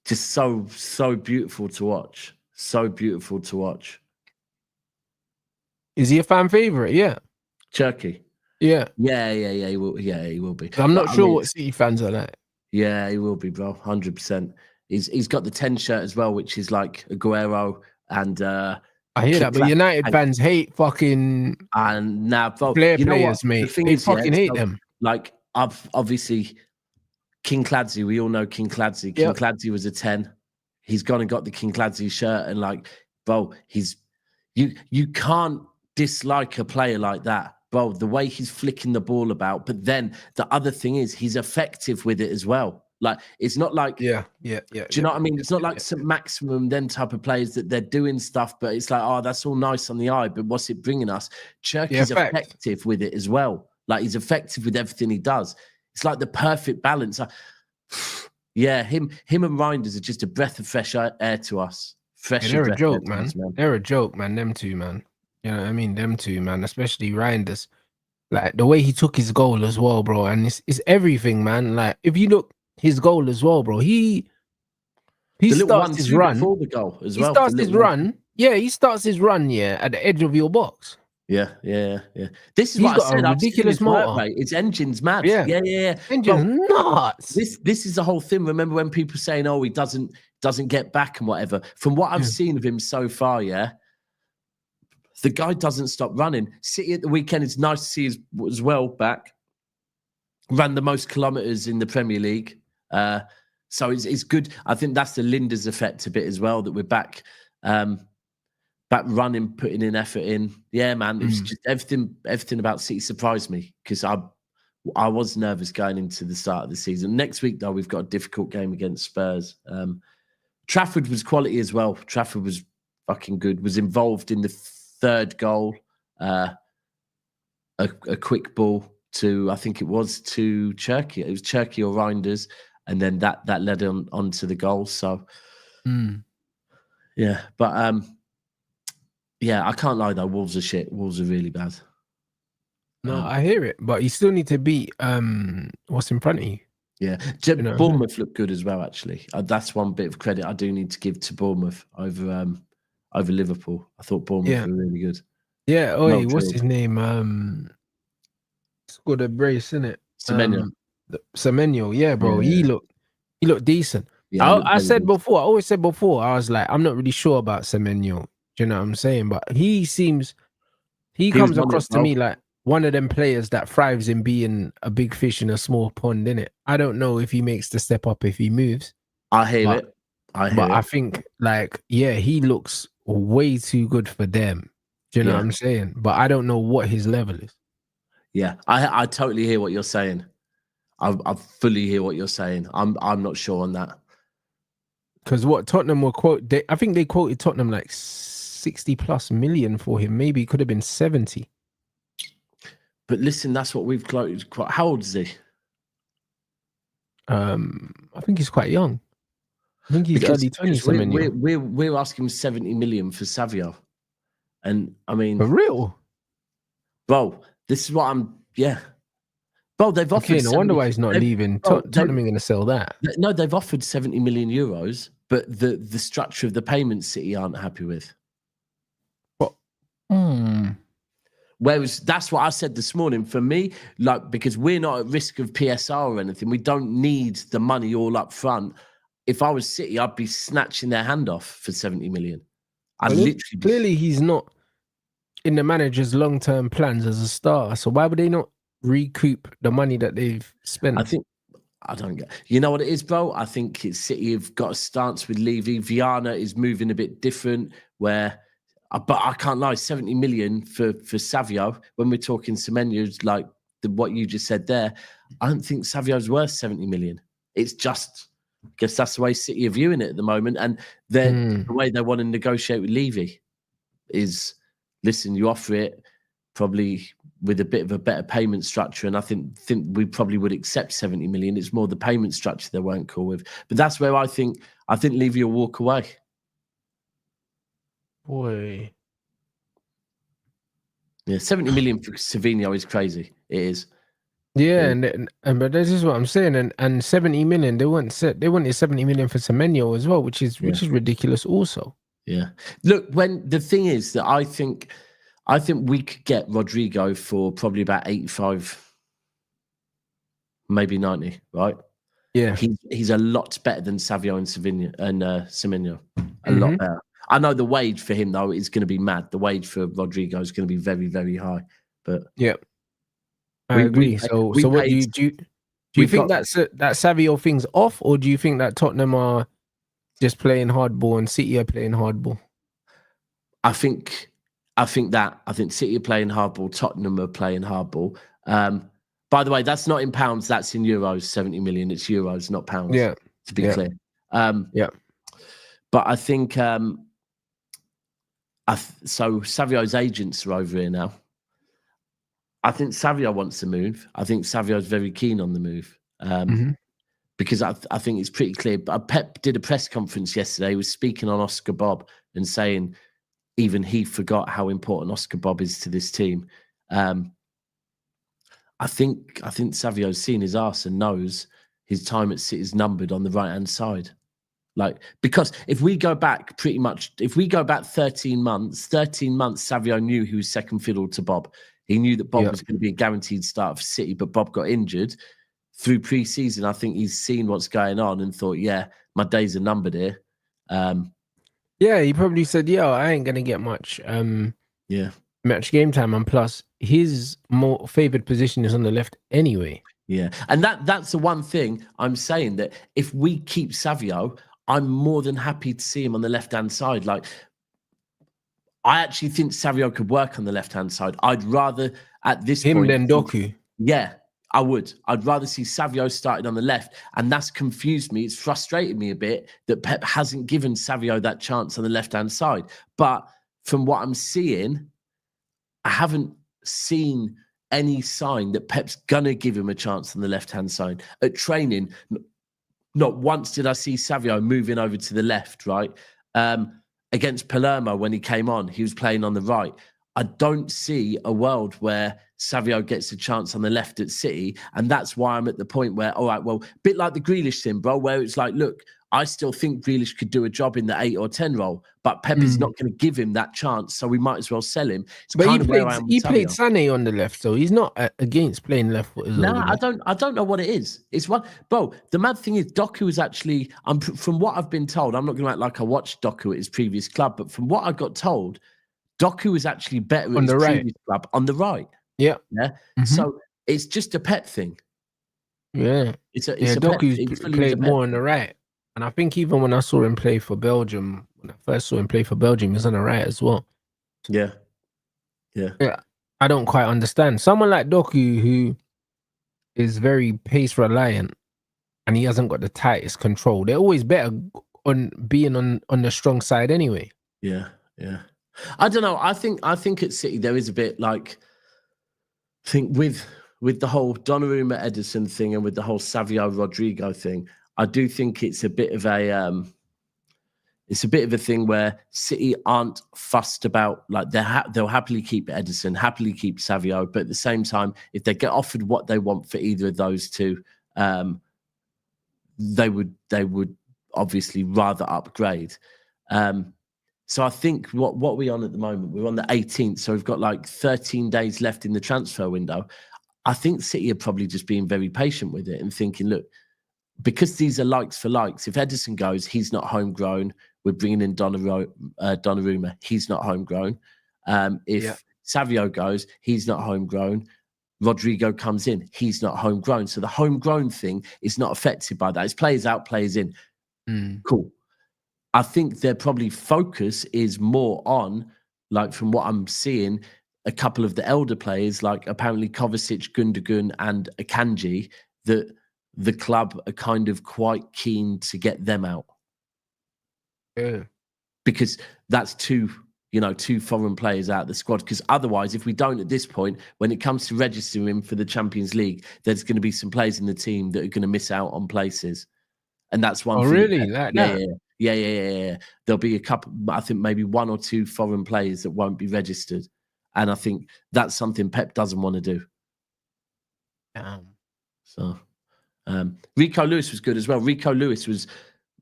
Just so beautiful to watch. So beautiful to watch. Is he a fan favorite? Yeah. Cherky. Yeah. Yeah. He will. Yeah, he will be. I'm not sure what City fans are like. Yeah, he will be, bro. 100%. He's got the 10 shirt as well, which is like Aguero and. I hear that, but United fans hate fucking and now players, mate. They fucking hate them. Like, obviously, King Clancy. We all know King Clancy. King Clancy was a 10. He's gone and got the King Clancy shirt, and like, bro, you can't dislike a player like that, bro. The way he's flicking the ball about, but then the other thing is he's effective with it as well. Like, it's not like Do you know what I mean? It's not like St. Maximum, them type of players that they're doing stuff, but it's like, oh, that's all nice on the eye, but what's it bringing us? Cherky's effective with it as well. Like, he's effective with everything he does. It's like the perfect balance. Yeah, him and Reinders are just a breath of fresh air to us. They're a joke, man. They're a joke, man. Them two, man. You know what I mean? Them two, man. Especially Reinders. Like, the way he took his goal as well, bro. And it's everything, man. Like, if you look his goal as well, bro. He starts his run before the goal as well. He starts his run. Yeah, he starts his run. Yeah, at the edge of your box. Yeah. This is what I said. Ridiculous motor. Its engine's mad. Yeah. Engine's nuts. This is the whole thing. Remember when people saying, "Oh, he doesn't get back and whatever." From what I've seen of him so far, the guy doesn't stop running. City at the weekend, it's nice to see as well back. Ran the most kilometers in the Premier League. So it's good. I think that's the Linders effect a bit as well, that we're back running, putting in effort in. Yeah, man. It was just everything about City surprised me, because I was nervous going into the start of the season. Next week, though, we've got a difficult game against Spurs. Trafford was quality as well. Trafford was fucking good. Was involved in the 3rd goal. A quick ball to, I think it was to Cherky. It was Cherky or Reinders. And then that led on to the goal. So, yeah. But, yeah, I can't lie, though. Wolves are shit. Wolves are really bad. No, I hear it. But you still need to beat what's in front of you. Yeah. Bournemouth looked good as well, actually. That's one bit of credit I do need to give to Bournemouth over Liverpool. I thought Bournemouth were really good. Yeah. What's his name? Scored a brace, innit? Semenyo. Yeah, bro. Yeah. He looked decent. Yeah, I said before, I always said before, I was like, I'm not really sure about Semenyo. Do you know what I'm saying? But he comes across to me like one of them players that thrives in being a big fish in a small pond, innit? I don't know if he makes the step up if he moves. I hear it. I think, like, yeah, he looks way too good for them. Do you know what I'm saying? But I don't know what his level is. Yeah, I totally hear what you're saying. I fully hear what you're saying. I'm not sure on that. Because what Tottenham were I think they quoted Tottenham like 60+ million for him. Maybe it could have been 70. But listen, that's what we've quoted. How old is he? I think he's quite young. I think he's early 20s. We're asking 70 million for Savio. And I mean, for real? Bro, this is what Bro, they've offered. Okay, no wonder why he's not leaving. Tottenham ain't going to sell that. No, they've offered 70 million euros, but the structure of the payments City aren't happy with. What? Whereas that's what I said this morning. For me, like, because we're not at risk of PSR or anything, we don't need the money all up front. If I was City, I'd be snatching their hand off for 70 million. Clearly, he's not in the manager's long-term plans as a starter. So why would they not recoup the money that they've spent? I don't get. You know what it is, bro? I think it's City have got a stance with Levy. Viana is moving a bit different. But I can't lie. 70 million for Savio. When we're talking Semenyo's, like what you just said there, I don't think Savio's worth 70 million. It's just, I guess that's the way City are viewing it at the moment, and the way they want to negotiate with Levy is, listen, you offer it probably with a bit of a better payment structure, and I think we probably would accept 70 million. It's more the payment structure they weren't cool with. But that's where I think Levy will walk away. Boy. Yeah, 70 million for Savinho is crazy. It is. Yeah, but this is what I'm saying. And 70 million, they wanted 70 million for Semenyo as well, which is ridiculous also. Yeah. Look, when the thing is that I think we could get Rodrigo for probably about 85, maybe 90, right? Yeah. He's a lot better than Savio and Semenyo. A lot better. I know the wage for him, though, is going to be mad. The wage for Rodrigo is going to be very, very high. But yeah, I agree. So what do you think that Savio thing's off, or do you think that Tottenham are just playing hardball and City are playing hardball? I think City are playing hardball, Tottenham are playing hardball. By the way, that's not in pounds, that's in euros, 70 million. It's euros, not pounds. Yeah. To be clear. But I think so Savio's agents are over here now. I think Savio wants to move. I think Savio's very keen on the move. Because I think it's pretty clear. Pep did a press conference yesterday. He was speaking on Oscar Bob and saying even he forgot how important Oscar Bob is to this team. I think Savio's seen his arse and knows his time at City is numbered on the right-hand side. Because if we go back 13 months, Savio knew he was second fiddle to Bob. He knew that Bob was going to be a guaranteed start for City, but Bob got injured. Through pre-season, I think he's seen what's going on and thought, yeah, my days are numbered here. Yeah, he probably said, "Yo, I ain't gonna get much match game time, and plus his more favored position is on the left anyway." Yeah, and that's the one thing I'm saying, that if we keep Savio, I'm more than happy to see him on the left-hand side. Like, I actually think Savio could work on the left-hand side. I'd rather at this point than Doku. Yeah, I would. I'd rather see Savio started on the left, and that's confused me. It's frustrated me a bit that Pep hasn't given Savio that chance on the left-hand side. But from what I'm seeing, I haven't seen any sign that Pep's gonna give him a chance on the left-hand side. At training, not once did I see Savio moving over to the left, right? Against Palermo, when he came on, he was playing on the right. I don't see a world where Savio gets a chance on the left at City, and that's why I'm at the point where, all right, well, a bit like the Grealish thing, bro, where it's like, look, I still think Grealish could do a job in the 8 or 10 role, but Pep is not going to give him that chance, so we might as well sell him. But he played Sané on the left, so he's not against playing left foot. I don't know what it is. It's one, bro. The mad thing is, Doku is actually, from what I've been told, I'm not going to act like I watched Doku at his previous club, but from what I got told, Doku is actually better at his previous club on the right. Yeah. So it's just a Pep thing. Yeah. Doku's played more on the right. And I think even when I saw him play for Belgium, when I first saw him play for Belgium, he was on the right as well. Yeah. I don't quite understand. Someone like Doku, who is very pace reliant and he hasn't got the tightest control, they're always better on being on the strong side anyway. Yeah. I don't know. I think at City there is a bit like, I think with the whole Donnarumma Edison thing and with the whole Savio Rodrigo thing, I do think it's a bit of a thing where City aren't fussed about, like, they'll happily keep Edison, happily keep Savio, but at the same time, if they get offered what they want for either of those two, they would obviously rather upgrade. So I think what are we on at the moment? We're on the 18th, so we've got like 13 days left in the transfer window. I think City are probably just being very patient with it and thinking, look, because these are likes for likes, if Edison goes, he's not homegrown. We're bringing in Donnarumma, he's not homegrown. If Savio goes, he's not homegrown. Rodrigo comes in, he's not homegrown. So the homegrown thing is not affected by that. It's players out, players in. Cool. I think their probably focus is more on, like from what I'm seeing, a couple of the elder players, like apparently Kovacic, Gundogan, and Akanji, that the club are kind of quite keen to get them out. Yeah. Because that's two foreign players out of the squad. Because otherwise, if we don't at this point, when it comes to registering for the Champions League, there's going to be some players in the team that are going to miss out on places. And that's one thing. Really? Like that? Yeah. There'll be a couple, I think maybe 1 or 2 foreign players that won't be registered. And I think that's something Pep doesn't want to do. So Rico Lewis was good as well. Rico Lewis was...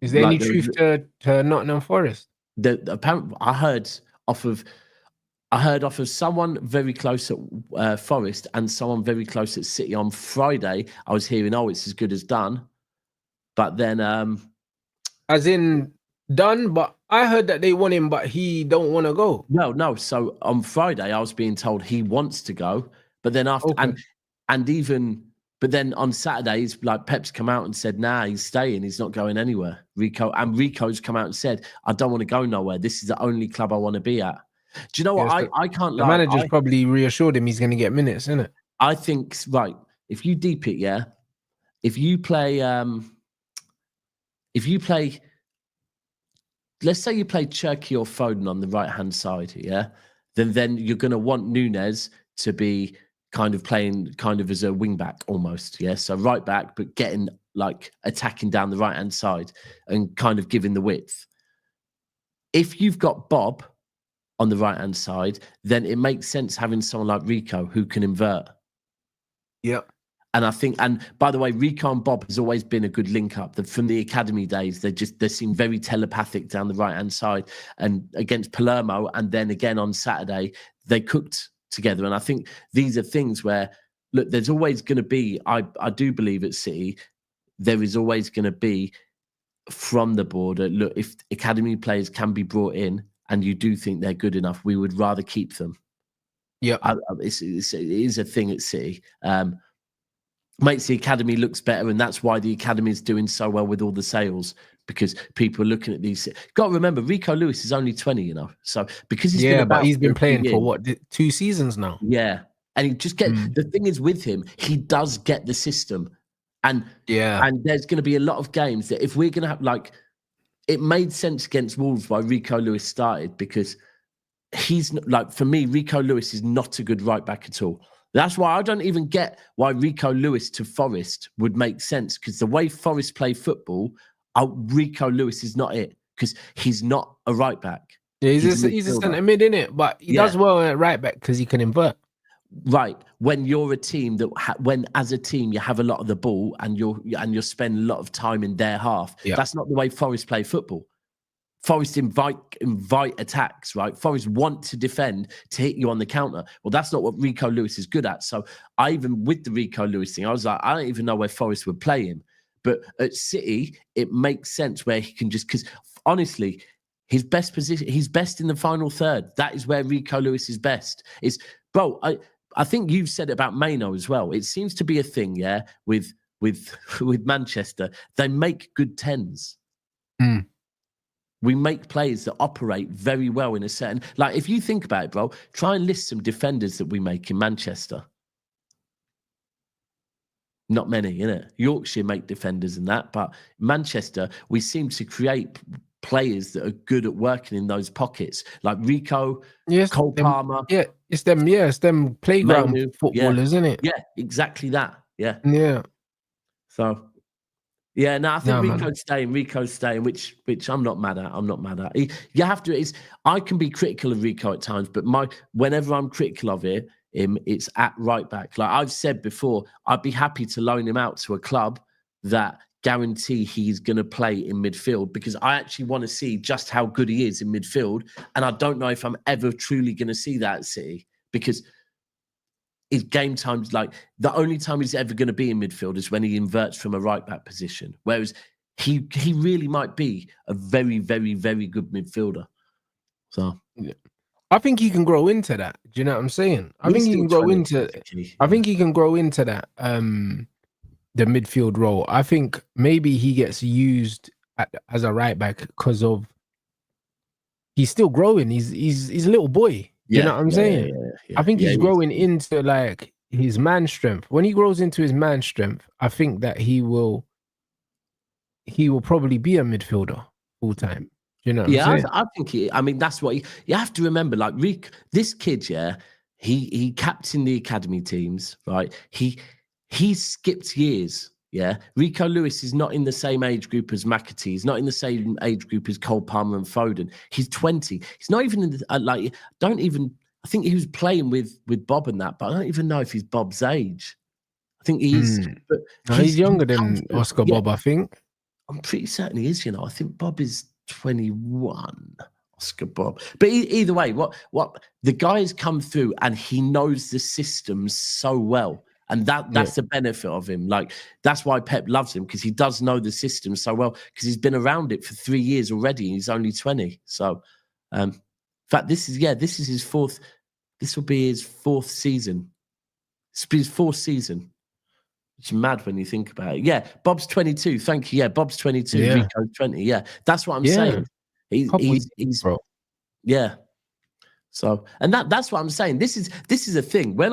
Is there any truth to Nottingham Forest? Apparently, I heard off of someone very close at Forest and someone very close at City on Friday. I was hearing, it's as good as done. But then... as in done, but I heard that they want him, but he don't want to go. No. So on Friday, I was being told he wants to go. But then after... But then on Saturdays, like Pep's come out and said, nah, he's staying. He's not going anywhere. Rico's come out and said, I don't want to go nowhere. This is the only club I want to be at. Do you know what? I can't lie. The manager's probably reassured him he's going to get minutes, isn't it? I think, right, if you deep it, yeah, if you play, let's say you play Cherki or Foden on the right-hand side, yeah, then you're going to want Nunes to be kind of playing kind of as a wing back almost, yeah. So right back, but getting like attacking down the right hand side and kind of giving the width. If you've got Bob on the right hand side, then it makes sense having someone like Rico who can invert. Yep. And I think, and by the way, Rico and Bob has always been a good link up. From the academy days, they seem very telepathic down the right hand side. And against Palermo, and then again on Saturday, they cooked together. And I think these are things where, look, there's always going to be, I do believe at City, there is always going to be from the border, look, if academy players can be brought in and you do think they're good enough, we would rather keep them. Yeah. It is a thing at City. Makes the academy looks better, and that's why the academy is doing so well with all the sales, because people are looking at these. Got to remember, Rico Lewis is only 20, so because he's been playing for what, 2 seasons now. Yeah, and he just the thing is with him, he does get the system, and there's going to be a lot of games that if we're going to have, like, it made sense against Wolves why Rico Lewis started, because he's like, for me, Rico Lewis is not a good right back at all. That's why I don't even get why Rico Lewis to Forest would make sense, because the way Forest play football, Rico Lewis is not it, because he's not a right back. Yeah, he's a centre mid, innit? But he does well at right back because he can invert. Right. When you're a team that, as a team you have a lot of the ball and you're spending a lot of time in their half, that's not the way Forest play football. Forest invite attacks, right? Forest want to defend to hit you on the counter. Well, that's not what Rico Lewis is good at. So with the Rico Lewis thing, I was like, I don't even know where Forest would play him. But at City, it makes sense where he can just, because honestly, his best position, he's best in the final third. That is where Rico Lewis is best. Bro, I think you've said it about Maino as well. It seems to be a thing, yeah, with Manchester. They make good 10s. We make players that operate very well in a certain... Like, if you think about it, bro, try and list some defenders that we make in Manchester. Not many, innit? Yorkshire make defenders and that, but Manchester, we seem to create players that are good at working in those pockets. Like Rico, Cole Palmer. Yeah, it's them playground footballers, isn't it? Yeah, exactly that. Yeah. Yeah. So... Yeah, no, I think Rico's staying, which I'm not mad at. You have to. I can be critical of Rico at times, but whenever I'm critical of him, it's at right back. Like I've said before, I'd be happy to loan him out to a club that guarantee he's going to play in midfield, because I actually want to see just how good he is in midfield, and I don't know if I'm ever truly going to see that at City, because his game time's like the only time he's ever going to be in midfield is when he inverts from a right back position. Whereas he really might be a very, very, very good midfielder. So I think he can grow into that. Do you know what I'm saying? I think He's he still can grow 20, into. basically, I yeah. think he can grow into that. The midfield role. I think maybe he gets used as a right back because of he's still growing. He's a little boy. Do you know what I'm saying? I think he's growing into like his man strength. When he grows into his man strength, I think that he will probably be a midfielder full time. Do you know what I'm saying? I think I mean, that's what you have to remember. Like this kid, he captained the academy teams, right? He skipped years. Yeah, Rico Lewis is not in the same age group as McAtee. He's not in the same age group as Cole Palmer and Foden. He's 20. He's not even in the, don't even. I think he was playing with Bob and that, but I don't even know if he's Bob's age. I think he's. But no, he's younger than Oscar Bob, I think. I'm pretty certain he is. You know, I think Bob is 21. Oscar Bob. But either way, what the guy has come through and he knows the system so well. And that's the benefit of him. Like, that's why Pep loves him, because he does know the system so well, because he's been around it for 3 years already and he's only 20. So, in fact, this is his fourth. This will be his fourth season. This will be his fourth season. It's mad when you think about it. Yeah, Bob's 22. Thank you. Yeah, Bob's 22. Yeah. Rico's 20. Yeah, that's what I'm saying. He's bro. Yeah. So, and that's what I'm saying. This is a thing. When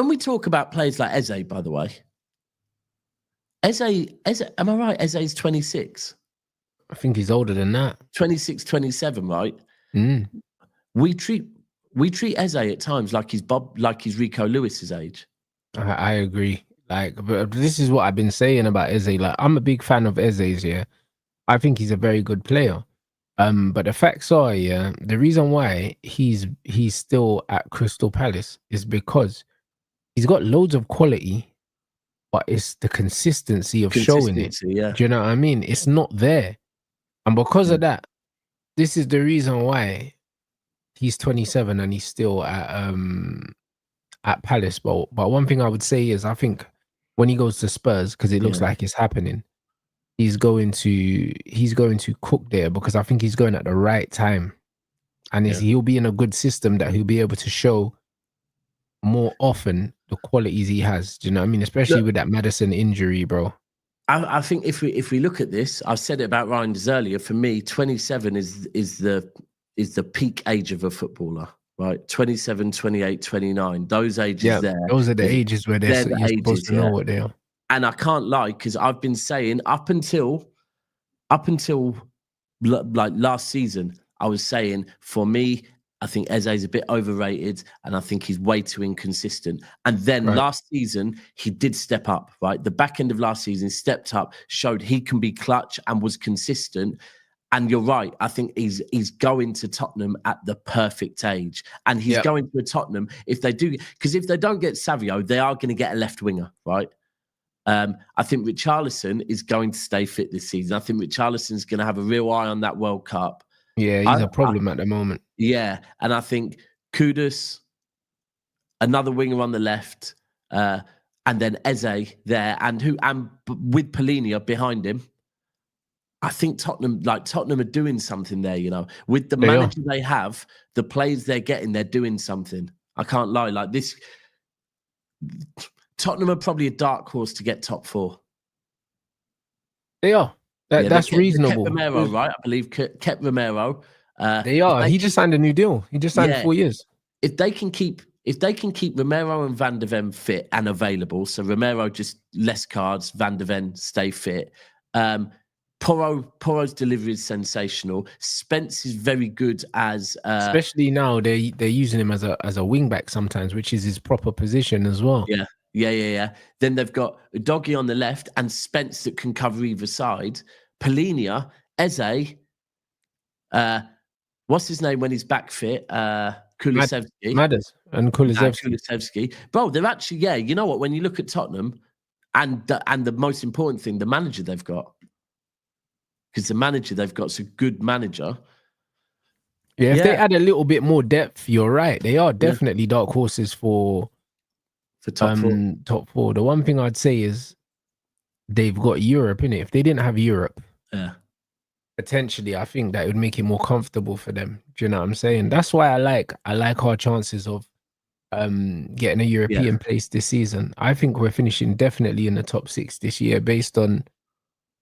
we talk about players like Eze, by the way, Eze, am I right? Eze's 26. I think he's older than that. 26, 27, right? We treat Eze at times like he's Rico Lewis's age. I agree. Like, but this is what I've been saying about Eze. Like, I'm a big fan of Eze's. Yeah, I think he's a very good player. But the facts are, yeah, the reason why he's still at Crystal Palace is because he's got loads of quality, but it's the consistency of showing it. Yeah. Do you know what I mean? It's not there, and because of that, this is the reason why he's 27 and he's still at Palace. But one thing I would say is, I think when he goes to Spurs, because it looks like it's happening, he's going to cook there, because I think he's going at the right time, and he'll be in a good system that he'll be able to show more often the qualities he has. Do you know what I mean? Especially with that Maddison injury, bro. I think if we look at this, I've said it about Reinders earlier. For me, 27 is the peak age of a footballer, right? 27, 28, 29. Those ages there. Those are the ages where you're supposed to know what they are. And I can't lie, because I've been saying up until like last season, I was saying, for me, I think Eze is a bit overrated, and I think he's way too inconsistent. And then last season, he did step up, right? The back end of last season, stepped up, showed he can be clutch and was consistent. And you're right. I think he's going to Tottenham at the perfect age. And he's going to Tottenham if they do, because if they don't get Savio, they are going to get a left winger, right? I think Richarlison is going to stay fit this season. I think Richarlison's going to have a real eye on that World Cup. Yeah, he's a problem at the moment. Yeah, and I think Kudus, another winger on the left, and then Eze there, and with Polinia behind him. I think Tottenham are doing something there, you know. With the manager they have, the players they're getting, they're doing something. I can't lie. Like this, Tottenham are probably a dark horse to get top 4. They are. That's reasonable. Kept Romero, right? I believe kept Romero. They are. He just signed a new deal. He just signed 4 years. If they can keep Romero and Van der Ven fit and available, so Romero just less cards, Van der Ven stay fit. Poro's delivery is sensational. Spence is very good as especially now they're using him as a wing back sometimes, which is his proper position as well. Yeah. Then they've got Doggy on the left and Spence that can cover either side. Polinia, Eze, what's his name when he's back fit? Kulusevski. Madders and Kulusevski. Bro, they're actually, you know what? When you look at Tottenham and the most important thing, the manager they've got. Because the manager they've got is a good manager. Yeah, if they add a little bit more depth, you're right. They are definitely dark horses for top 4. Top 4. The one thing I'd say is they've got Europe in it. If they didn't have Europe, potentially, I think that would make it more comfortable for them. Do you know what I'm saying? That's why I like our chances of getting a European place this season. I think we're finishing definitely in the top 6 this year based on,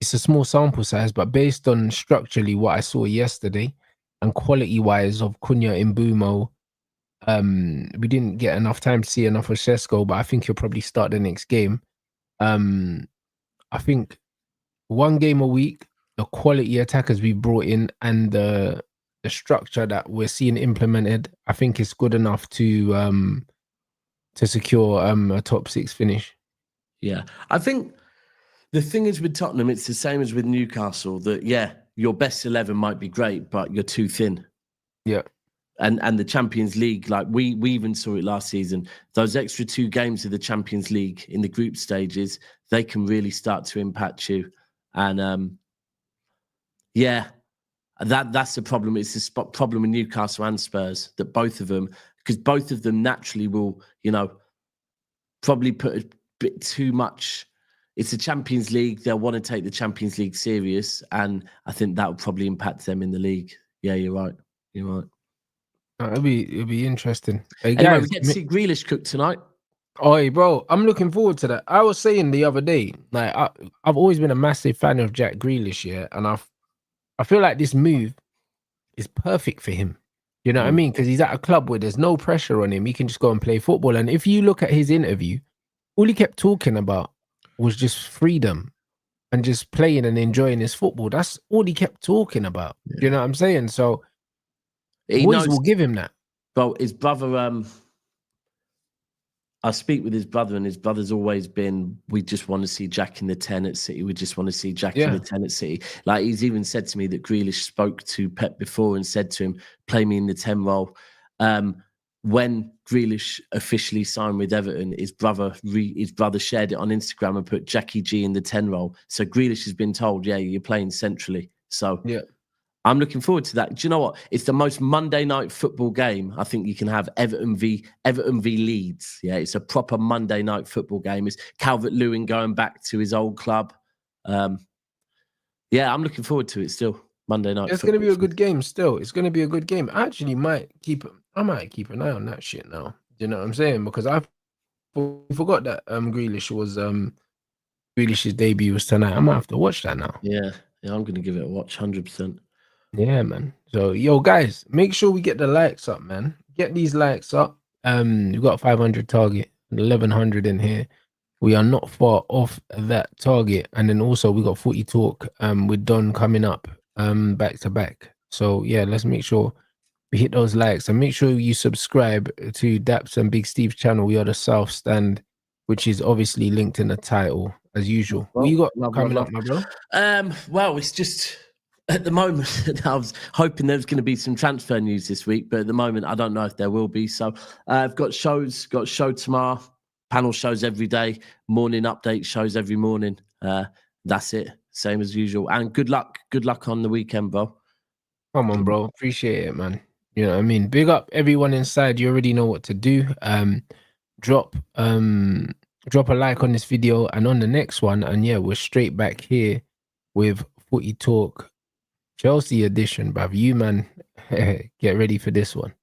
it's a small sample size, but based on structurally what I saw yesterday and quality wise of Cunha and Mbumo. We didn't get enough time to see enough of Šeško, but I think he'll probably start the next game. I think 1 game a week, the quality attackers we brought in and the structure that we're seeing implemented, I think it's good enough to secure a top 6 finish. Yeah, I think the thing is with Tottenham, it's the same as with Newcastle. That your best 11 might be great, but you're too thin. Yeah. And the Champions League, like we even saw it last season, those extra 2 games of the Champions League in the group stages, they can really start to impact you. And that's the problem. It's the spot problem with Newcastle and Spurs, that both of them, because both of them naturally will, probably put a bit too much. It's the Champions League. They'll want to take the Champions League serious, and I think that will probably impact them in the league. Yeah, you're right. You're right. It'll be interesting. Hey, anyway, we get to see Grealish cook tonight. Oh, bro, I'm looking forward to that. I was saying the other day, like I've always been a massive fan of Jack Grealish, and I feel like this move is perfect for him. You know what I mean? Because he's at a club where there's no pressure on him. He can just go and play football. And if you look at his interview, all he kept talking about was just freedom and just playing and enjoying his football. That's all he kept talking about. Yeah. You know what I'm saying? So Boys will give him that. Well, his brother, I speak with his brother, and his brother's always been, we just want to see Jack in the 10 at City. We just want to see Jack in the 10 at City. Like, he's even said to me that Grealish spoke to Pep before and said to him, play me in the 10 role. When Grealish officially signed with Everton, his brother shared it on Instagram and put Jackie G in the 10 role. So Grealish has been told, you're playing centrally. So I'm looking forward to that. Do you know what? It's the most Monday night football game I think you can have. Everton v Leeds. Yeah, it's a proper Monday night football game. It's Calvert-Lewin going back to his old club. I'm looking forward to it still. Monday night. It's going to be a good game still. It's going to be a good game. I might keep an eye on that shit now. You know what I'm saying? Because I forgot that Grealish's debut was tonight. I might have to watch that now. Yeah, I'm going to give it a watch, 100%. Yeah, man. So, yo, guys, make sure we get the likes up, man. Get these likes up. We've got 500 target, 1100 in here. We are not far off that target. And then also we got Footy Talk with Don coming up back to back. So, yeah, let's make sure we hit those likes and make sure you subscribe to DAPS and Big Steve's channel. We are the South Stand, which is obviously linked in the title as usual. What you got coming up, my bro? Well, it's just... At the moment, I was hoping there was going to be some transfer news this week, but at the moment, I don't know if there will be. So I've got show tomorrow, panel shows every day, morning update shows every morning. That's it, same as usual. And good luck on the weekend, bro. Come on, bro. Appreciate it, man. You know what I mean? Big up everyone inside. You already know what to do. Drop a like on this video and on the next one. And yeah, we're straight back here with Footy Talk Chelsea edition, bruv. You, man, get ready for this one.